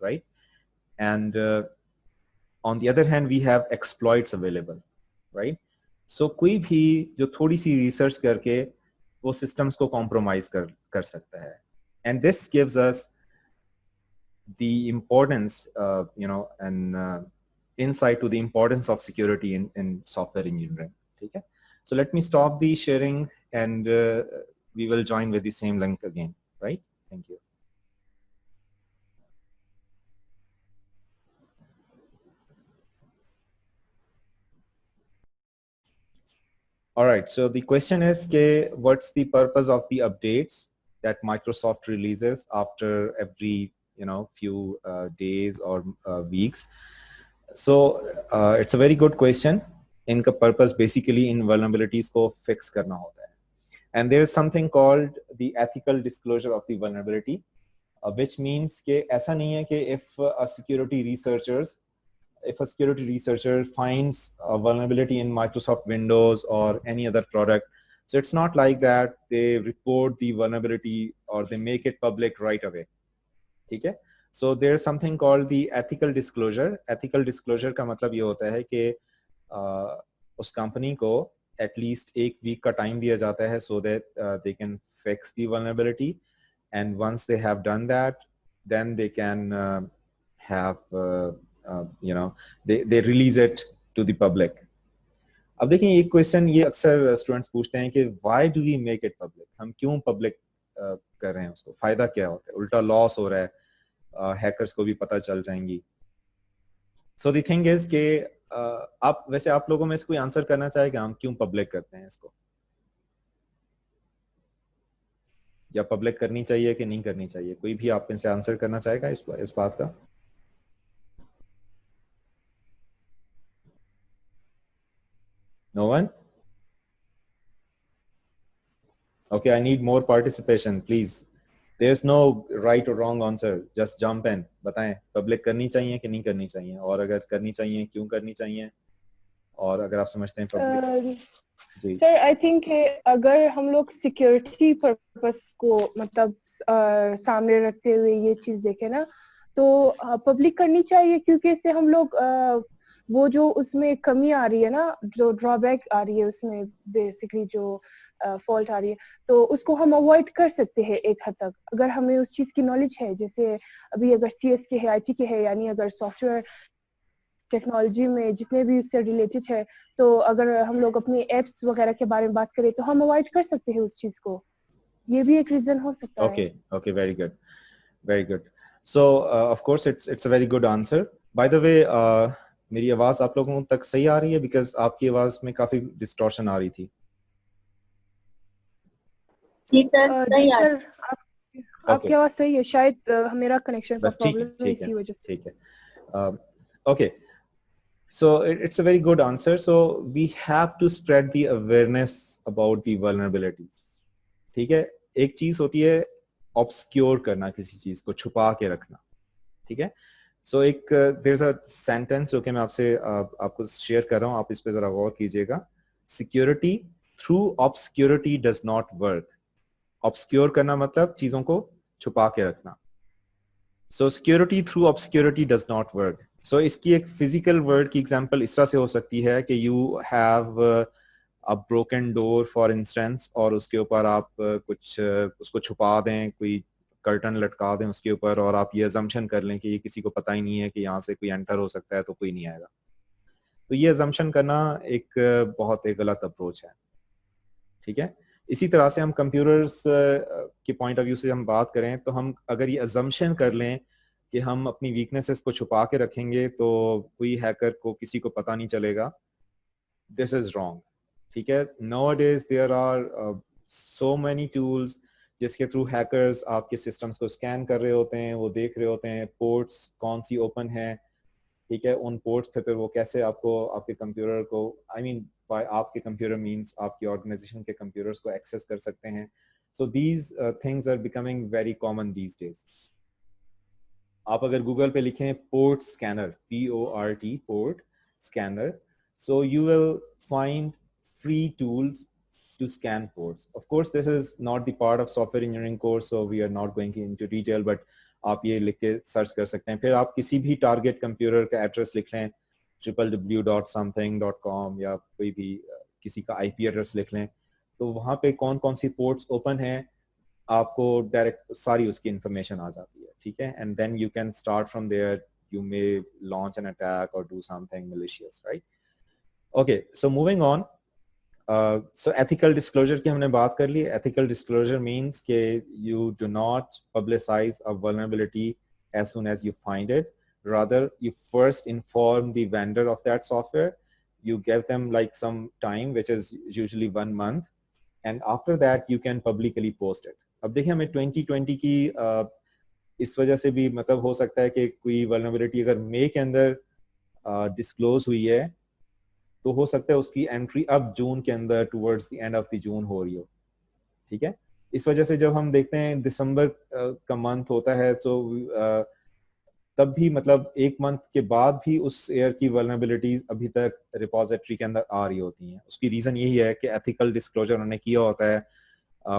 right. And on the other hand we have exploits available, right. So कोई भी जो थोड़ी सी रिसर्च करके वो सिस्टम्स को कॉम्प्रोमाइज कर सकता है, and this gives us the importance, and insight to the importance of security in software engineering. Okay, so let me stop the sharing, and we will join with the same link again, right? Thank you. All right, so the question is, what's the purpose of the updates that Microsoft releases after every few days or weeks? So it's a very good question. इनका purpose basically in vulnerabilities को fix करना होता है. And there is something called the ethical disclosure of the vulnerability, which means कि ऐसा नहीं है कि if a security researcher finds a vulnerability in Microsoft Windows or any other product, so it's not like that they report the vulnerability or they make it public right away. ठीक है? So there's something called the ethical disclosure. Ethical disclosure का मतलब ये होता है कि उस company को at least एक week का time दिया जाता है so that they can fix the vulnerability, and once they have done that, then they can have they release it to the public. अब देखिए एक क्वेश्चन ये अक्सर स्टूडेंट्स पूछते हैं कि why do we make it public? हम क्यों पब्लिक कर रहे हैं उसको? फायदा क्या होता है? उल्टा लॉस हो रहा है, हैकर्स को भी पता चल जाएंगी. सो द थिंग इज कि आप लोगों में से कोई आंसर करना चाहेगा हम क्यों पब्लिक करते हैं इसको, या पब्लिक करनी चाहिए कि नहीं करनी चाहिए? कोई भी आप में से आंसर करना चाहेगा इस बात का? No one? Okay, I need more participation please. There is no right or wrong answer, just jump in. बताएं पब्लिक करनी चाहिए कि नहीं करनी चाहिए, और अगर करनी चाहिए क्यों करनी चाहिए, और अगर आप समझते हैं पब्लिक. जी सर, आई थिंक अगर हम लोग सिक्योरिटी पर्पस को मतलब सामने रखते हुए ये चीज देखें ना, तो पब्लिक करनी चाहिए, क्योंकि इससे हम लोग वो जो उसमें कमी आ रही है ना, जो ड्रॉबैक आ रही है उसमें, बेसिकली जो फॉल्ट आ रही है, तो उसको हम अवॉइड कर सकते हैं एक हद तक, अगर हमें उस चीज की नॉलेज है. जैसे अभी अगर CS के है, IT के है, यानी अगर सॉफ्टवेयर टेक्नोलॉजी में जितने भी उससे रिलेटेड है, तो अगर हम लोग अपने एप्स वगैरह के बारे में बात करें तो हम अवॉइड कर सकते हैं उस चीज को. ये भी एक रीजन हो सकता है. Okay, very good, very good. So of course it's a very good answer. By the way, मेरी आवाज आप लोगों तक सही आ रही है? बिकॉज आपकी आवाज में काफी डिस्टॉर्शन आ रही थी. जी सर, जी सर, आपकी आवाज सही है. शायद मेरा कनेक्शन का प्रॉब्लम है, इसी वजह से. ठीक है. Okay, so it's a very good answer. So we have to spread the awareness about the vulnerabilities. ठीक है, एक चीज होती है ऑब्सक्योर करना, किसी चीज को छुपा के रखना. ठीक है. सो एक देयर इज अ सेंटेंस जो कि मैं आपको शेयर कर रहा हूं, आप इस पे जरा गौर कीजिएगा. Security through obscurity does not work. Obscure करना मतलब चीजों को छुपा के रखना. So security through obscurity does not work. So इसकी एक फिजिकल वर्ड की एग्जांपल इस तरह से हो सकती है कि you have a broken door for instance, और उसके ऊपर आप कुछ उसको छुपा दें, कोई कर्टन लटका दें उसके ऊपर, और आप ये अजम्पशन कर लें कि ये किसी को पता ही नहीं है कि यहाँ से कोई एंटर हो सकता है, तो कोई नहीं आएगा. तो ये अजम्पशन करना एक बहुत एक गलत अप्रोच है. ठीक है. इसी तरह से हम कंप्यूटर्स के पॉइंट ऑफ व्यू से हम बात करें, तो हम अगर ये अजम्पशन कर लें कि हम अपनी वीकनेसेस को छुपा के रखेंगे तो कोई हैकर को किसी को पता नहीं चलेगा, दिस इज रॉन्ग. ठीक है. Nowadays there are so many tools जिसके थ्रू हैकर्स आपके सिस्टम्स को स्कैन कर रहे होते हैं, वो देख रहे होते हैं पोर्ट्स कौन सी ओपन है. ठीक है. उन पोर्ट्स पे फिर वो कैसे आपको आपके कंप्यूटर को, आई मीन बाय आपके कंप्यूटर मींस आपकी ऑर्गेनाइजेशन के कंप्यूटर्स को एक्सेस कर सकते हैं. So these things are becoming very common these days. आप अगर Google पे लिखें port scanner, P-O-R-T, port scanner, so you will find free tools to scan ports. Of course, this is not the part of software engineering course, so we are not going into detail, but आप ये लिख के search कर सकते हैं. फिर आप किसी भी टारगेट कंप्यूटर का एड्रेस लिख लें, www.something.com या कोई भी किसी का IP एड्रेस लिख लें, तो वहाँ पे कौन कौन सी पोर्ट्स ओपन हैं आपको डायरेक्ट सारी उसकी इंफॉर्मेशन आ जाती है. ठीक है, and then you can start from there, you may launch an attack or do something malicious, right? Okay, so moving on. So ethical disclosure की हमने बात कर ली. Ethical disclosure means कि you do not publicize a vulnerability as soon as you find it. Rather, you first inform the vendor of that software. You give them like some time, which is usually 1 month, and after that you can publicly post it. अब देखिए हमें 2020 की इस वजह से भी मतलब हो सकता है कि कोई vulnerability अगर मई के अंदर disclose हुई है, तो हो सकता है उसकी एंट्री अब जून के अंदर towards the end of the June हो रही हो. ठीक है, इस वजह से जब हम देखते हैं दिसंबर का मंथ होता है, तो तब भी मतलब 1 मंथ के बाद भी उस ईयर की वल्नरेबिलिटीज अभी तक रिपोजिटरी के अंदर आ रही होती हैं. उसकी रीजन यही है कि एथिकल डिस्क्लोजर उन्होंने किया होता है.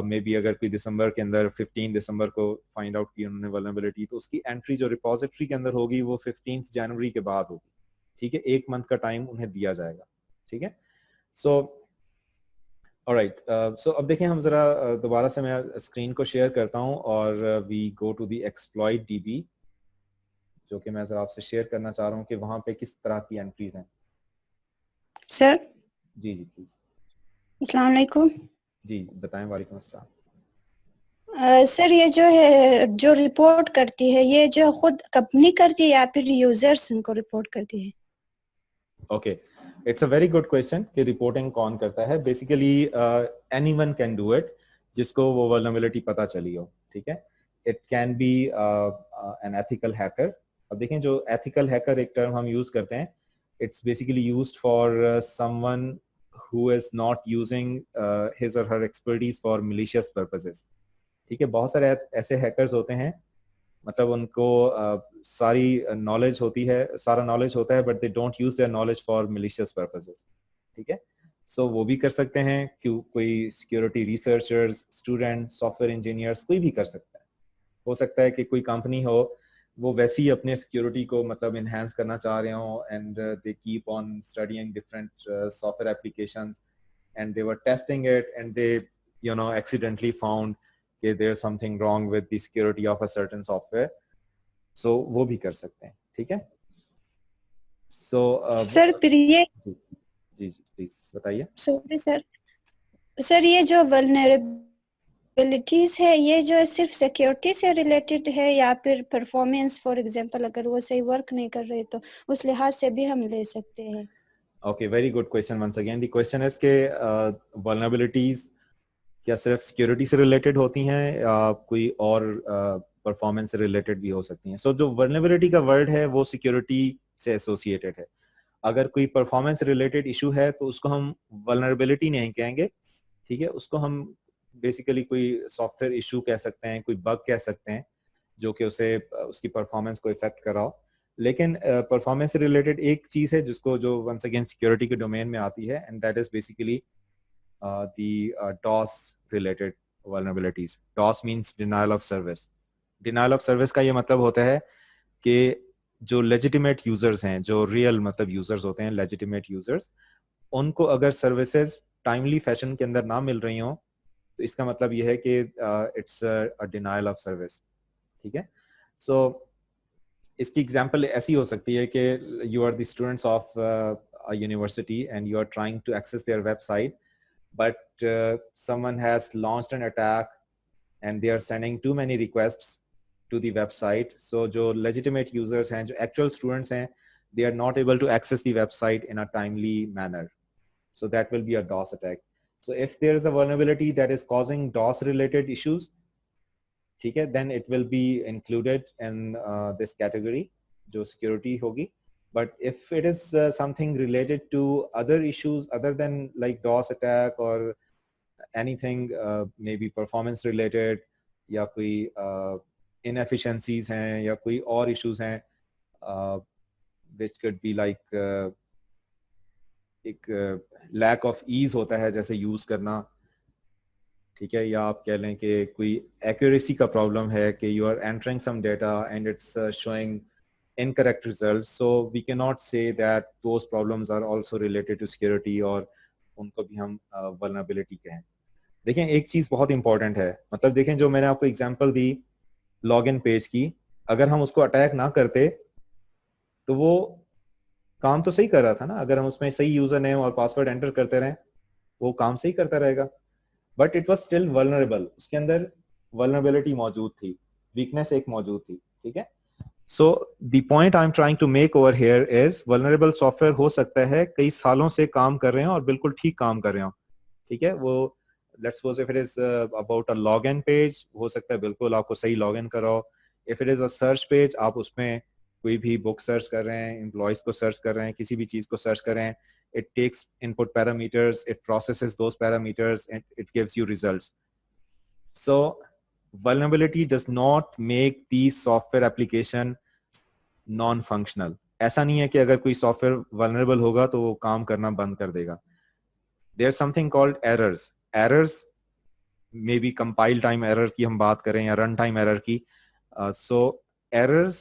मे बी अगर कोई दिसंबर के अंदर 15 दिसंबर को फाइंड आउट की उन्होंने वल्नरेबिलिटी, तो उसकी एंट्री जो रिपोजिटरी के अंदर होगी वो 15 जनवरी के बाद होगी. ठीक है, 1 मंथ का टाइम उन्हें दिया जाएगा. ठीक है, सो ऑलराइट. सो अब देखें हम जरा दोबारा से मैं स्क्रीन को शेयर करता हूं और we go to the exploit DB, जो कि मैं जरा आपसे शेयर करना चाह रहा हूं कि वहां पे किस तरह की एंट्रीज हैं. सर जी जी प्लीज. अस्सलाम वालेकुम. जी बताएं. वालेकुम अस्सलाम. सर ये जो है जो रिपोर्ट करती है, ये जो खुद कंपनी करती है या फिर यूजर्स उनको रिपोर्ट करती है? Okay, it's a very good question कि रिपोर्टिंग कौन करता है. Basically anyone can do it जिसको वो वल्नरेबिलिटी पता चली हो. ठीक है, it can be an ethical hacker. अब देखें जो एथिकल हैकर एक टर्म हम यूज करते हैं, it's basically used for someone who is not using his or her expertise for malicious purposes. ठीक है, बहुत सारे ऐसे हैकर्स होते हैं, मतलब उनको सारी नॉलेज होती है, सारा नॉलेज होता है, but they don't use their knowledge for malicious purposes. ठीक है, सो वो भी कर सकते हैं. क्यों, कोई security researchers, student, software engineers, कोई भी कर सकता है. हो सकता है कि कोई कंपनी हो, वो वैसे ही अपने सिक्योरिटी को मतलब इनहेंस करना चाह रहे हो, and they keep on studying different software applications and they were testing it and they accidentally found कि there something wrong with the security of a certain software. So वो भी कर सकते हैं. ठीक है, सो सर फिर ये जी जी प्लीज बताइए. सॉरी सर ये जो वल्नरेबिलिटीज है, ये जो सिर्फ सिक्योरिटी से रिलेटेड है या फिर परफॉर्मेंस, फॉर एग्जांपल अगर वो सही वर्क नहीं कर रहे तो उस लिहाज से भी हम ले सकते हैं? Okay, very good question. Once again the question is के वल्नरेबिलिटीज क्या सिर्फ सिक्योरिटी से रिलेटेड होती हैं या कोई और परफॉर्मेंस से रिलेटेड भी हो सकती हैं. सो जो वल्नरेबिलिटी का वर्ड है वो सिक्योरिटी से एसोसिएटेड है. अगर कोई परफॉर्मेंस रिलेटेड इशू है तो उसको हम वल्नरेबिलिटी नहीं कहेंगे. ठीक है, उसको हम बेसिकली कोई सॉफ्टवेयर इशू कह सकते हैं, कोई बग कह सकते हैं जो कि उसे उसकी परफॉर्मेंस को इफेक्ट कर रहा हो. लेकिन परफॉर्मेंस से रिलेटेड एक चीज है जिसको जो वंस अगेन सिक्योरिटी के डोमेन में आती है, and that is basically the DOS related vulnerabilities. DOS means denial of service. Denial of service का ये मतलब होता है कि जो legitimate users हैं, जो real मतलब users होते हैं, legitimate users, उनको अगर services timely fashion के अंदर ना मिल रही हों, तो इसका मतलब ये है कि it's a denial of service. ठीक है, so इसकी example ऐसी हो सकती है कि you are the students of a university and you are trying to access their website, but someone has launched an attack and they are sending too many requests to the website. So जो legitimate users हैं, जो actual students हैं, they are not able to access the website in a timely manner. So that will be a DOS attack. So if there is a vulnerability that is causing DOS related issues, ठीक है, then it will be included in this category जो security होगी. But if it is something related to other issues other than like DOS attack or anything maybe performance related या कोई inefficiencies हैं या कोई और issues हैं which could be like एक lack of ease होता है जैसे use करना, ठीक है, या आप कह लें कि कोई accuracy का problem है कि you are entering some data and it's showing incorrect results, so we cannot say that those problems are also related to security और उनको भी हम vulnerability कहें। देखें एक चीज बहुत इंपॉर्टेंट है, मतलब देखें जो मैंने आपको एग्जांपल दी लॉगिन पेज की, अगर हम उसको अटैक ना करते तो वो काम तो सही कर रहा था ना, अगर हम उसमें सही यूजर नेम और पासवर्ड एंटर करते रहें वो काम सही करता रहेगा, but it was still vulnerable, उसके अंदर वल्नरेबिलिटी मौजूद थी, वीकनेस एक मौजूद थी, ठीक है। So the point I am trying to make over here is vulnerable software हो सकता है कई सालों से काम कर रहे हैं और बिल्कुल ठीक काम कर रहे हो, ठीक है। वो let's suppose if it is about a login page, हो सकता है बिल्कुल आपको सही लॉगिन कराओ। if it is a search page, आप उसमें कोई भी बुक सर्च कर रहे हैं, एम्प्लॉयज को सर्च कर रहे हैं, किसी भी चीज को सर्च कर रहे हैं, it takes input parameters, it processes those parameters and it gives you results. So vulnerability does not make the software application non-functional. ऐसा नहीं है कि अगर कोई सॉफ्टवेयर vulnerable होगा तो वो काम करना बंद कर देगा। There's something called errors. Errors may be compile time error की हम बात करें या रन टाइम एरर की, so errors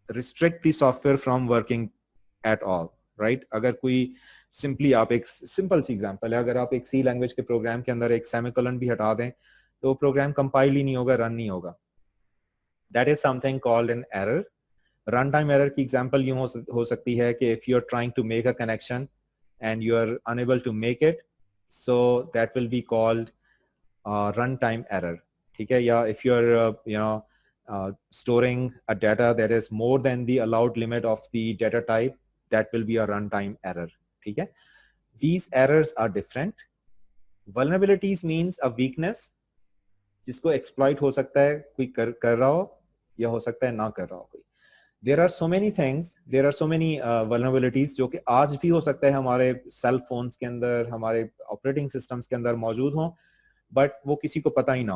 restrict the software from working at all, right. अगर कोई सिंपली आप एक सिंपल सी एग्जांपल है, अगर आप एक सी लैंग्वेज के प्रोग्राम के अंदर एक सेमीकोलन भी हटा दें तो प्रोग्राम कंपाइल ही नहीं होगा, रन नहीं होगा, that is something called an error. Run time error की एग्जांपल यूं हो सकती है कि if you are trying to make a connection and you are unable to make it, so that will be called runtime error, ठीक है। या if you're storing a data that is more than the allowed limit of the data type, that will be a runtime error, ठीक है। These errors are different. Vulnerabilities means a weakness जिसको exploit हो सकता है कोई कर रहा हो या हो सकता है ना कर रहा हो कोई। There are so many things, there are so many vulnerabilities जो कि आज भी हो सकता है हमारे सेल फोन्स के अंदर, हमारे ऑपरेटिंग सिस्टम्स के अंदर मौजूद हों, बट वो किसी को पता ही ना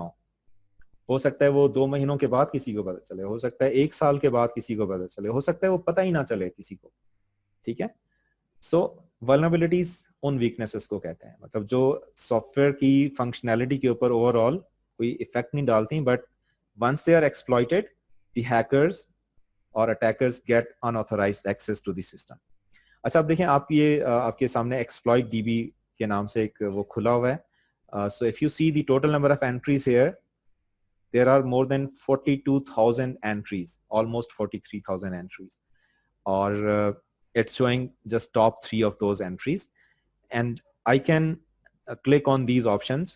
हो सकता है वो 2 महीनों के बाद किसी को पता चले, हो सकता है 1 साल के बाद किसी को पता चले, हो सकता है वो पता ही ना चले किसी को, ठीक है। सो vulnerabilities उन वीकनेसेस को कहते हैं, मतलब जो सॉफ्टवेयर की फंक्शनैलिटी के ऊपर ओवरऑल कोई इफेक्ट नहीं डालती, but once they are exploited the hackers or attackers get unauthorised access to the system. अच्छा अब देखें आप ये आपके सामने एक्सप्लॉइट डीबी के नाम से एक वो खुला हुआ है। So if you see the total number of entries here, there are more than 42,000 entries, almost 43,000 entries, or it's showing just top 3 of those entries, and I can click on these options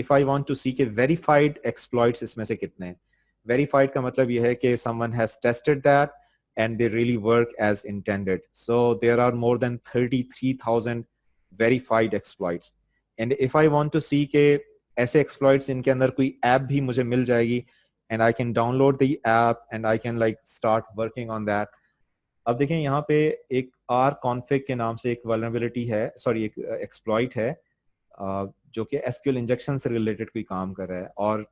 if I want to see कि verified exploits इसमें से कितने हैं। Verified का मतलब ये है कि someone has tested that and they really work as intended. So there are more than 33,000 verified exploits. And if I want to see कि ऐसे exploits इनके अंदर कोई ऐप भी मुझे मिल जाएगी and I can download the app and I can like start working on that. अब देखें यहाँ पे एक rconfig के नाम से एक vulnerability है, सॉरी एक exploit है जो कि SQL इंजेक्शन से रिलेटेड कोई काम कर रहा है और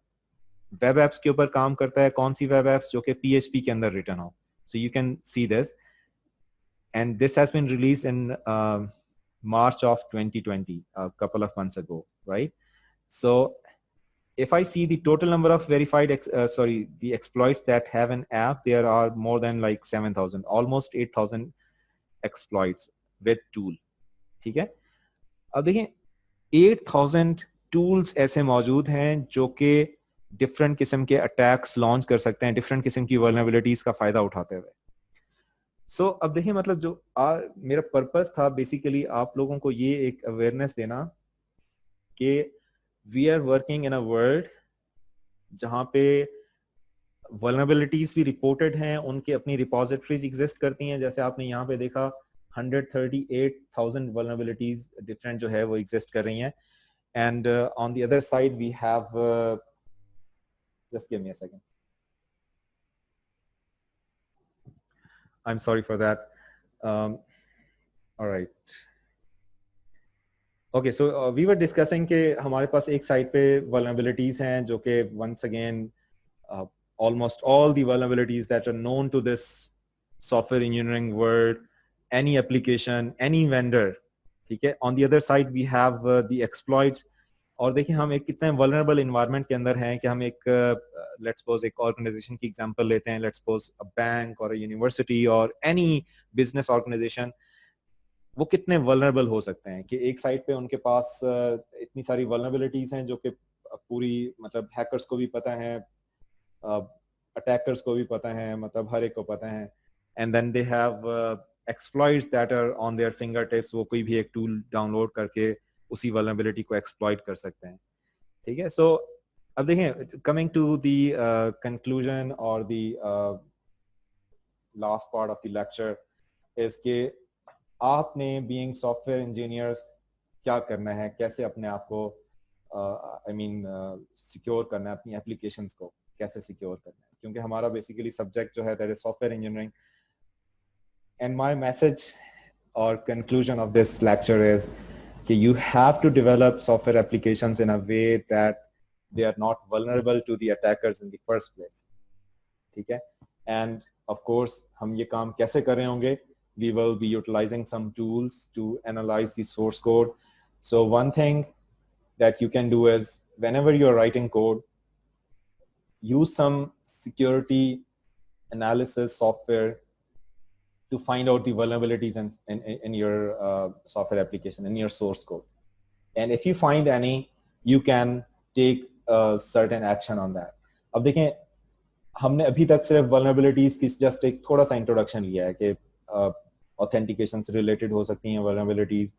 वेब एप्स के ऊपर काम करता है। कौन सी वेब एप्स? जो कि PHP के अंदर रिटर्न हो। So you can see this, and this has been released in March of 2020, a couple of months ago, right? So if I see the total number of verified, the exploits that have an app, there are more than like 7,000, almost 8,000 exploits with tool, ठीक है। अब देखें 8,000 tools ऐसे मौजूद हैं जो कि different किस्म के अटैक्स लॉन्च कर सकते हैं, डिफरेंट किस्म की वल्नरेबिलिटीज का फायदा उठाते हुए। सो अब देखिए मतलब जो मेरा पर्पस था बेसिकली आप लोगों को ये एक अवेयरनेस देना कि we are working in a world जहाँ पे वल्नरेबिलिटीज भी रिपोर्टेड हैं, उनके अपनी रिपोजिटरीज एग्जिस्ट करती हैं, जैसे आपने यहाँ पे देखा 138,000 वल्नरेबिलिटीज डिफरेंट जो है वो एग्जिस्ट कर रही हैं। And on the other side we have just give me a second, I'm sorry for that. All right, okay, so we were discussing कि हमारे पास एक साइड पे vulnerabilities हैं जो कि once again almost all the vulnerabilities that are known to this software engineering world, any application, any vendor, ठीक है. On the other side we have the exploits. और देखिए हम एक कितने vulnerable environment के अंदर हैं कि हम एक let's suppose एक organization की example लेते हैं, let's suppose a bank or a university or any business organization. वो कितने वल्नरेबल हो सकते हैं कि एक साइड पे उनके पास इतनी सारी वल्नरेबिलिटीज हैं जो कि पूरी मतलब हैकर्स को भी पता है, अटैकर्स को भी पता है, मतलब हर एक को पता है. And then they have exploits that are on their fingertips. वो कोई भी एक टूल डाउनलोड करके उसी वल्नरेबिलिटी को एक्सप्लॉइट कर सकते हैं. ठीक है. सो अब देखें, कमिंग टू द कंक्लूजन और the last part of the lecture is के आपने बीइंग सॉफ्टवेयर इंजीनियर्स क्या करना है, कैसे अपने आप को सिक्योर करना है, अपनी एप्लीकेशंस को कैसे सिक्योर करना है, क्योंकि हमारा बेसिकली सब्जेक्ट जो है that is software engineering. And my message और conclusion of this lecture is कि you have to develop software applications in a way that they are not vulnerable to the attackers in the first place. ठीक है. And of course हम ये काम कैसे कर रहे होंगे? We will be utilizing some tools to analyze the source code. So one thing that you can do is whenever you're writing code, use some security analysis software to find out the vulnerabilities in your software application, in your source code. And if you find any, you can take a certain action on that. अब देखें, हमने अभी तक सिर्फ vulnerabilities की just एक थोड़ा सा introduction लिया है कि ऑथेंटिकेशन से रिलेटेड हो सकती हैं vulnerabilities,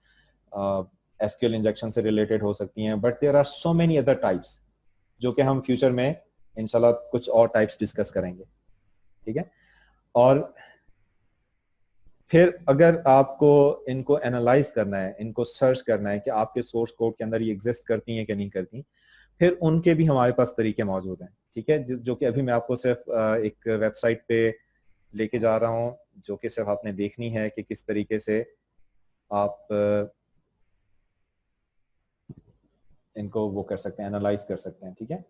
SQL इंजेक्शन से रिलेटेड हो सकती हैं, but there are so many other types जो कि हम फ्यूचर में इंशाल्लाह कुछ और टाइप्स डिस्कस करेंगे. ठीक है. और फिर अगर आपको इनको एनालाइज करना है, इनको सर्च करना है कि आपके सोर्स कोड के अंदर ये एग्जिस्ट करती हैं कि नहीं करती, फिर उनके भी हमारे पास तरीके मौजूद हैं. ठीक है. जो कि अभी मैं आपको सिर्फ एक वेबसाइट पे लेके जा रहा हूँ जो कि सिर्फ आपने देखनी है कि किस तरीके से आप इनको वो कर सकते हैं, एनालाइज कर सकते हैं. ठीक है.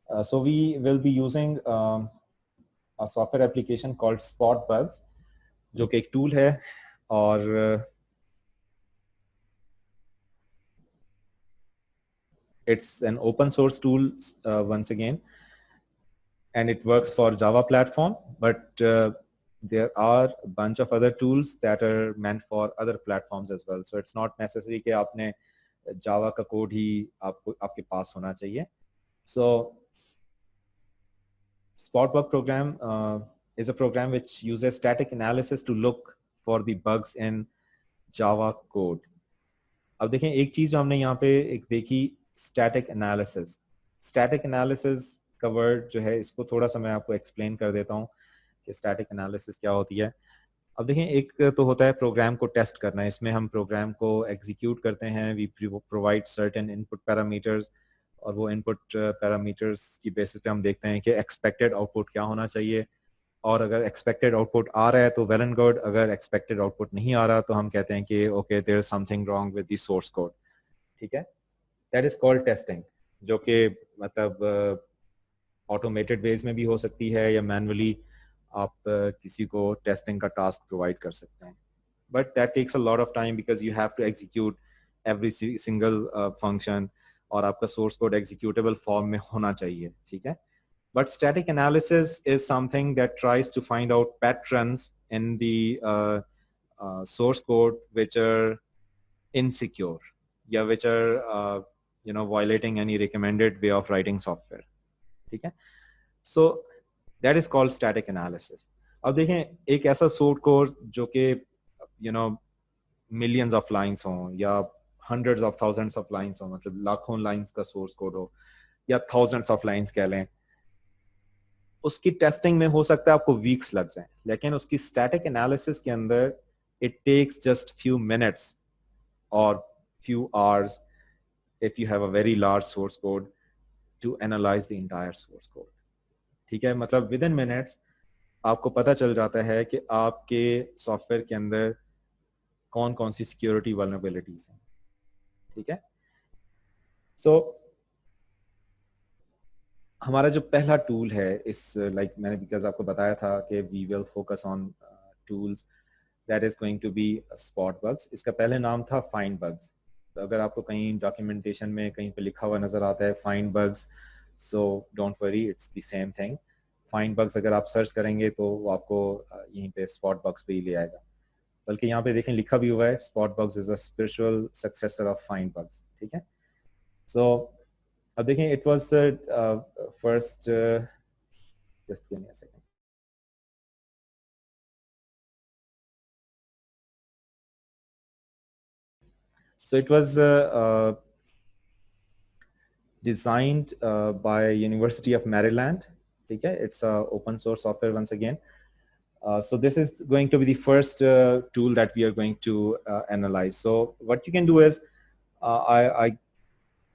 So we will be using a software application called SpotBugs, जो कि एक टूल है और it's an open source tool once again, and it works for Java platform, but there are a bunch of other tools that are meant for other platforms as well. So it's not necessary कि आपने Java का code ही आपके पास होना चाहिए. So Spotbug program is a program which uses static analysis to look for the bugs in Java code. अब देखें, एक चीज जो हमने यहाँ पे एक देखी, स्टैटिक एनालिसिस. स्टैटिक एनालिसिस का वर्ड जो है, इसको थोड़ा सा मैं आपको एक्सप्लेन कर देता हूँ कि स्टैटिक एनालिसिस क्या होती है. अब देखें, एक तो होता है प्रोग्राम को टेस्ट करना. इसमें हम प्रोग्राम को एग्जीक्यूट करते हैं, we provide certain input parameters, और वो इनपुट पैरामीटर्स की बेसिस पे हम देखते हैं कि एक्सपेक्टेड आउटपुट क्या होना चाहिए. और अगर एक्सपेक्टेड आउटपुट आ रहा है तो वेल एंड गुड, अगर एक्सपेक्टेड आउटपुट नहीं आ रहा तो हम कहते हैं कि okay, there is something wrong with the source code. ठीक है. दैट इज कॉल्ड टेस्टिंग, जो कि मतलब ऑटोमेटेड वेज में भी हो सकती है या मैनुअली आप किसी को टेस्टिंग का टास्क प्रोवाइड कर सकते हैं. But that takes a lot of time because you have to execute every single function, और आपका सोर्स कोड एग्जीक्यूटेबल फॉर्म में होना चाहिए. ठीक है. But static analysis is something that tries to find out patterns in the source code which are insecure, yeah, which are violating any recommended way of writing software. ठीक है. So that is called static analysis. अब देखें, एक ऐसा source code जो कि millions of lines हो, या hundreds of thousands of lines हो, मतलब लाखों lines का source code हो, या thousands of lines कह लें, उसकी टेस्टिंग में हो सकता है आपको वीक्स लग जाए, लेकिन उसकी स्टैटिक एनालिसिस के अंदर it takes just few minutes और few hours if you have a very large source code to analyze the entire source code. ठीक है. मतलब विद इन मिनट्स आपको पता चल जाता है कि आपके सॉफ्टवेयर के अंदर कौन कौन सी सिक्योरिटी वल्नरेबिलिटीज हैं. ठीक है. So हमारा जो पहला टूल है इस लाइक मैंने बिकॉज आपको बताया था कि we will focus on tools that is going to be SpotBugs. इसका पहले नाम था फाइंड बग्स. तो अगर आपको कहीं डॉक्यूमेंटेशन में कहीं पे लिखा हुआ नजर आता है find bugs, so don't worry, it's the same thing. Find bugs अगर आप सर्च करेंगे तो वो आपको यहीं पे स्पॉट बग्स पे ही ले आएगा. बल्कि यहाँ पे देखें लिखा भी हुआ है spot bugs is a spiritual successor of find bugs. ठीक है. सो अब देखें it was first, just give me a second. So it was designed by University of Maryland. Okay, it's open source software once again. So this is going to be the first tool that we are going to analyze. So what you can do is,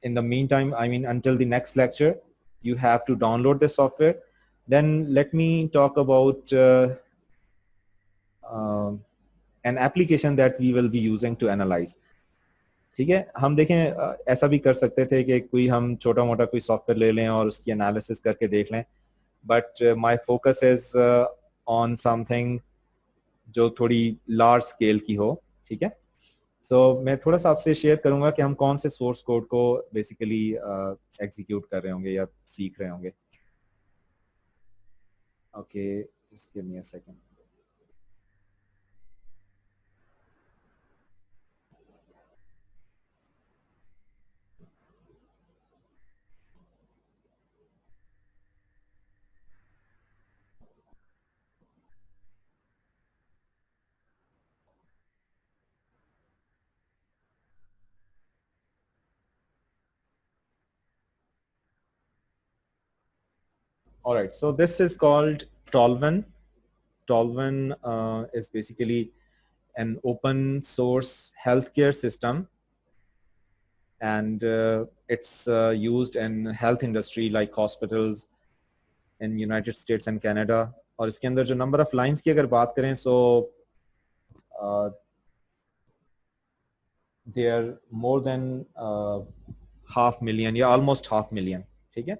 in the meantime, I mean, until the next lecture, you have to download the software. Then let me talk about an application that we will be using to analyze. ठीक है. हम देखें ऐसा भी कर सकते थे कि कोई हम छोटा मोटा कोई सॉफ्टवेयर ले लें और उसकी एनालिसिस करके देख लें, but my focus is on something जो थोड़ी लार्ज स्केल की हो. ठीक है. सो मैं थोड़ा सा आपसे शेयर करूंगा कि हम कौन से सोर्स कोड को बेसिकली एग्जीक्यूट कर रहे होंगे या सीख रहे होंगे. Okay, just give me a second. All right, so this is called Tolvan. Tolvan is basically an open source healthcare system, and it's used in health industry like hospitals in United States and Canada. और इसके अंदर जो number of lines की अगर बात करें, so they are more than 500,000 या almost 500,000. ठीक है.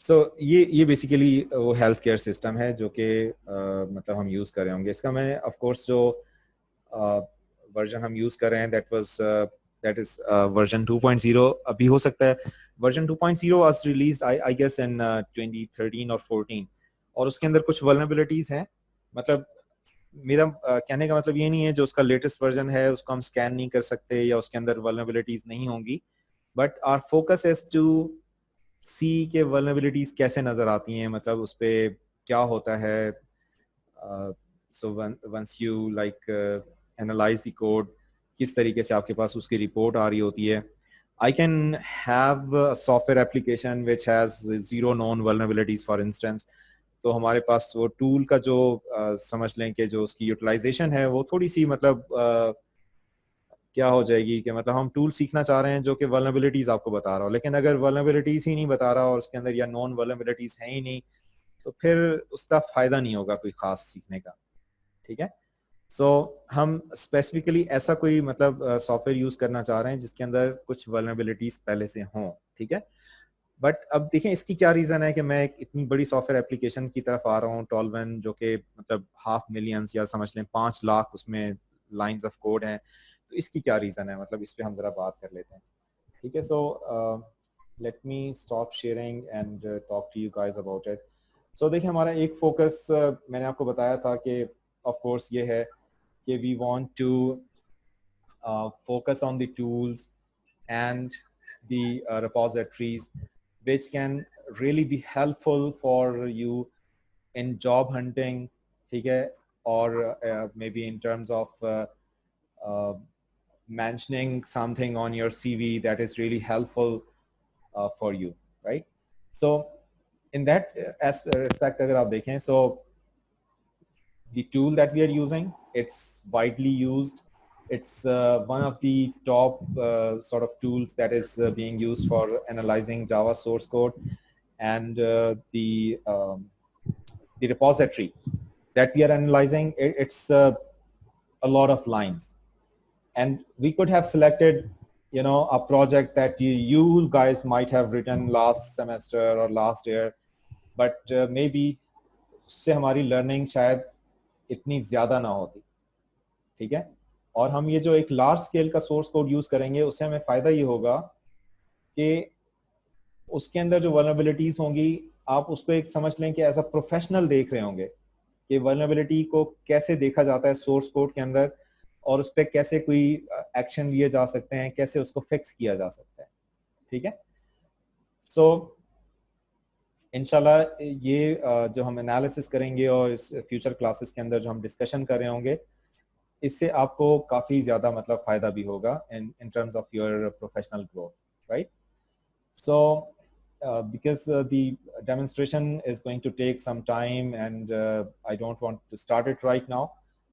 सो ये बेसिकली वो हेल्थ केयर सिस्टम है जो कि मतलब हम यूज़ कर रहे होंगे. इसका मैं ऑफ कोर्स जो वर्जन हम यूज़ कर रहे हैं दैट इज वर्जन 2.0. अभी हो सकता है version 2.0 was released I guess in 2013 और 14, और उसके अंदर कुछ वल्नरेबिलिटीज हैं. मतलब मेरा कहने का मतलब ये नहीं है जो उसका लेटेस्ट वर्जन है उसको हम स्कैन नहीं कर सकते या उसके अंदर वल्नरेबिलिटीज नहीं होंगी, but our focus is to see के वल्नरेबिलिटीज कैसे नजर आती हैं, मतलब उस पे क्या होता है. So once you like analyze the code, किस तरीके से आपके पास उसकी रिपोर्ट आ रही होती है. I can have software application which has 0 known vulnerabilities for instance. तो हमारे पास वो टूल का जो समझ लें कि जो उसकी यूटिलाइजेशन है वो थोड़ी सी मतलब क्या हो जाएगी कि मतलब हम टूल सीखना चाह रहे हैं जो कि वल्नरेबिलिटीज आपको बता रहा हो, लेकिन अगर वल्नरेबिलिटीज ही नहीं बता रहा और उसके अंदर या नॉन वल्नरेबिलिटीज है ही नहीं तो फिर उसका फायदा नहीं होगा कोई खास सीखने का. ठीक है. सो हम स्पेसिफिकली ऐसा कोई मतलब सॉफ्टवेयर यूज करना चाह रहे हैं जिसके अंदर कुछ वल्नरेबिलिटीज पहले से हों. ठीक है. बट अब देखें इसकी क्या रीजन है कि मैं एक इतनी बड़ी सॉफ्टवेयर एप्लीकेशन की तरफ आ रहा हूँ, टॉलवन, जो कि मतलब 500,000 या समझ लें 5 लाख उसमें लाइंस ऑफ कोड हैं. तो इसकी क्या रीजन है, मतलब इस पे हम जरा बात कर लेते हैं. ठीक है. So let me stop sharing and talk to you guys about it. So देखिए हमारा एक फोकस मैंने आपको बताया था कि ऑफ कोर्स ये है कि we want to focus on the tools and the repositories which can really be helpful for you in job hunting. ठीक है. or maybe in terms of mentioning something on your CV that is really helpful for you, right? So in that respect agar aap dekhein, so the tool that we are using, it's widely used It's one of the top sort of tools that is being used for analyzing Java source code, and the repository that we are analyzing, it's a lot of lines, and we could have selected, you know, a project that you guys might have written last semester or last year, but maybe उससे हमारी learning शायद इतनी ज्यादा ना होती, ठीक है। और हम ये जो एक लार्ज स्केल का सोर्स कोड यूज करेंगे, उससे हमें फायदा ये होगा कि उसके अंदर जो वल्नरेबिलिटीज होंगी, आप उसको एक समझ लें कि एज अ प्रोफेशनल देख रहे होंगे कि वल्नरेबिलिटी को कैसे देखा जाता है सोर्स कोड के अंदर, और उस पर कैसे कोई एक्शन लिए जा सकते हैं, कैसे उसको फिक्स किया जा सकता है, ठीक है। सो इंशाल्लाह ये जो हम एनालिसिस करेंगे और इस फ्यूचर क्लासेस के अंदर जो हम डिस्कशन कर रहे होंगे, इससे आपको काफ़ी ज़्यादा मतलब फ़ायदा भी होगा in terms of your professional growth, right? So because the demonstration is going to take some time, and I don't want to start it right now,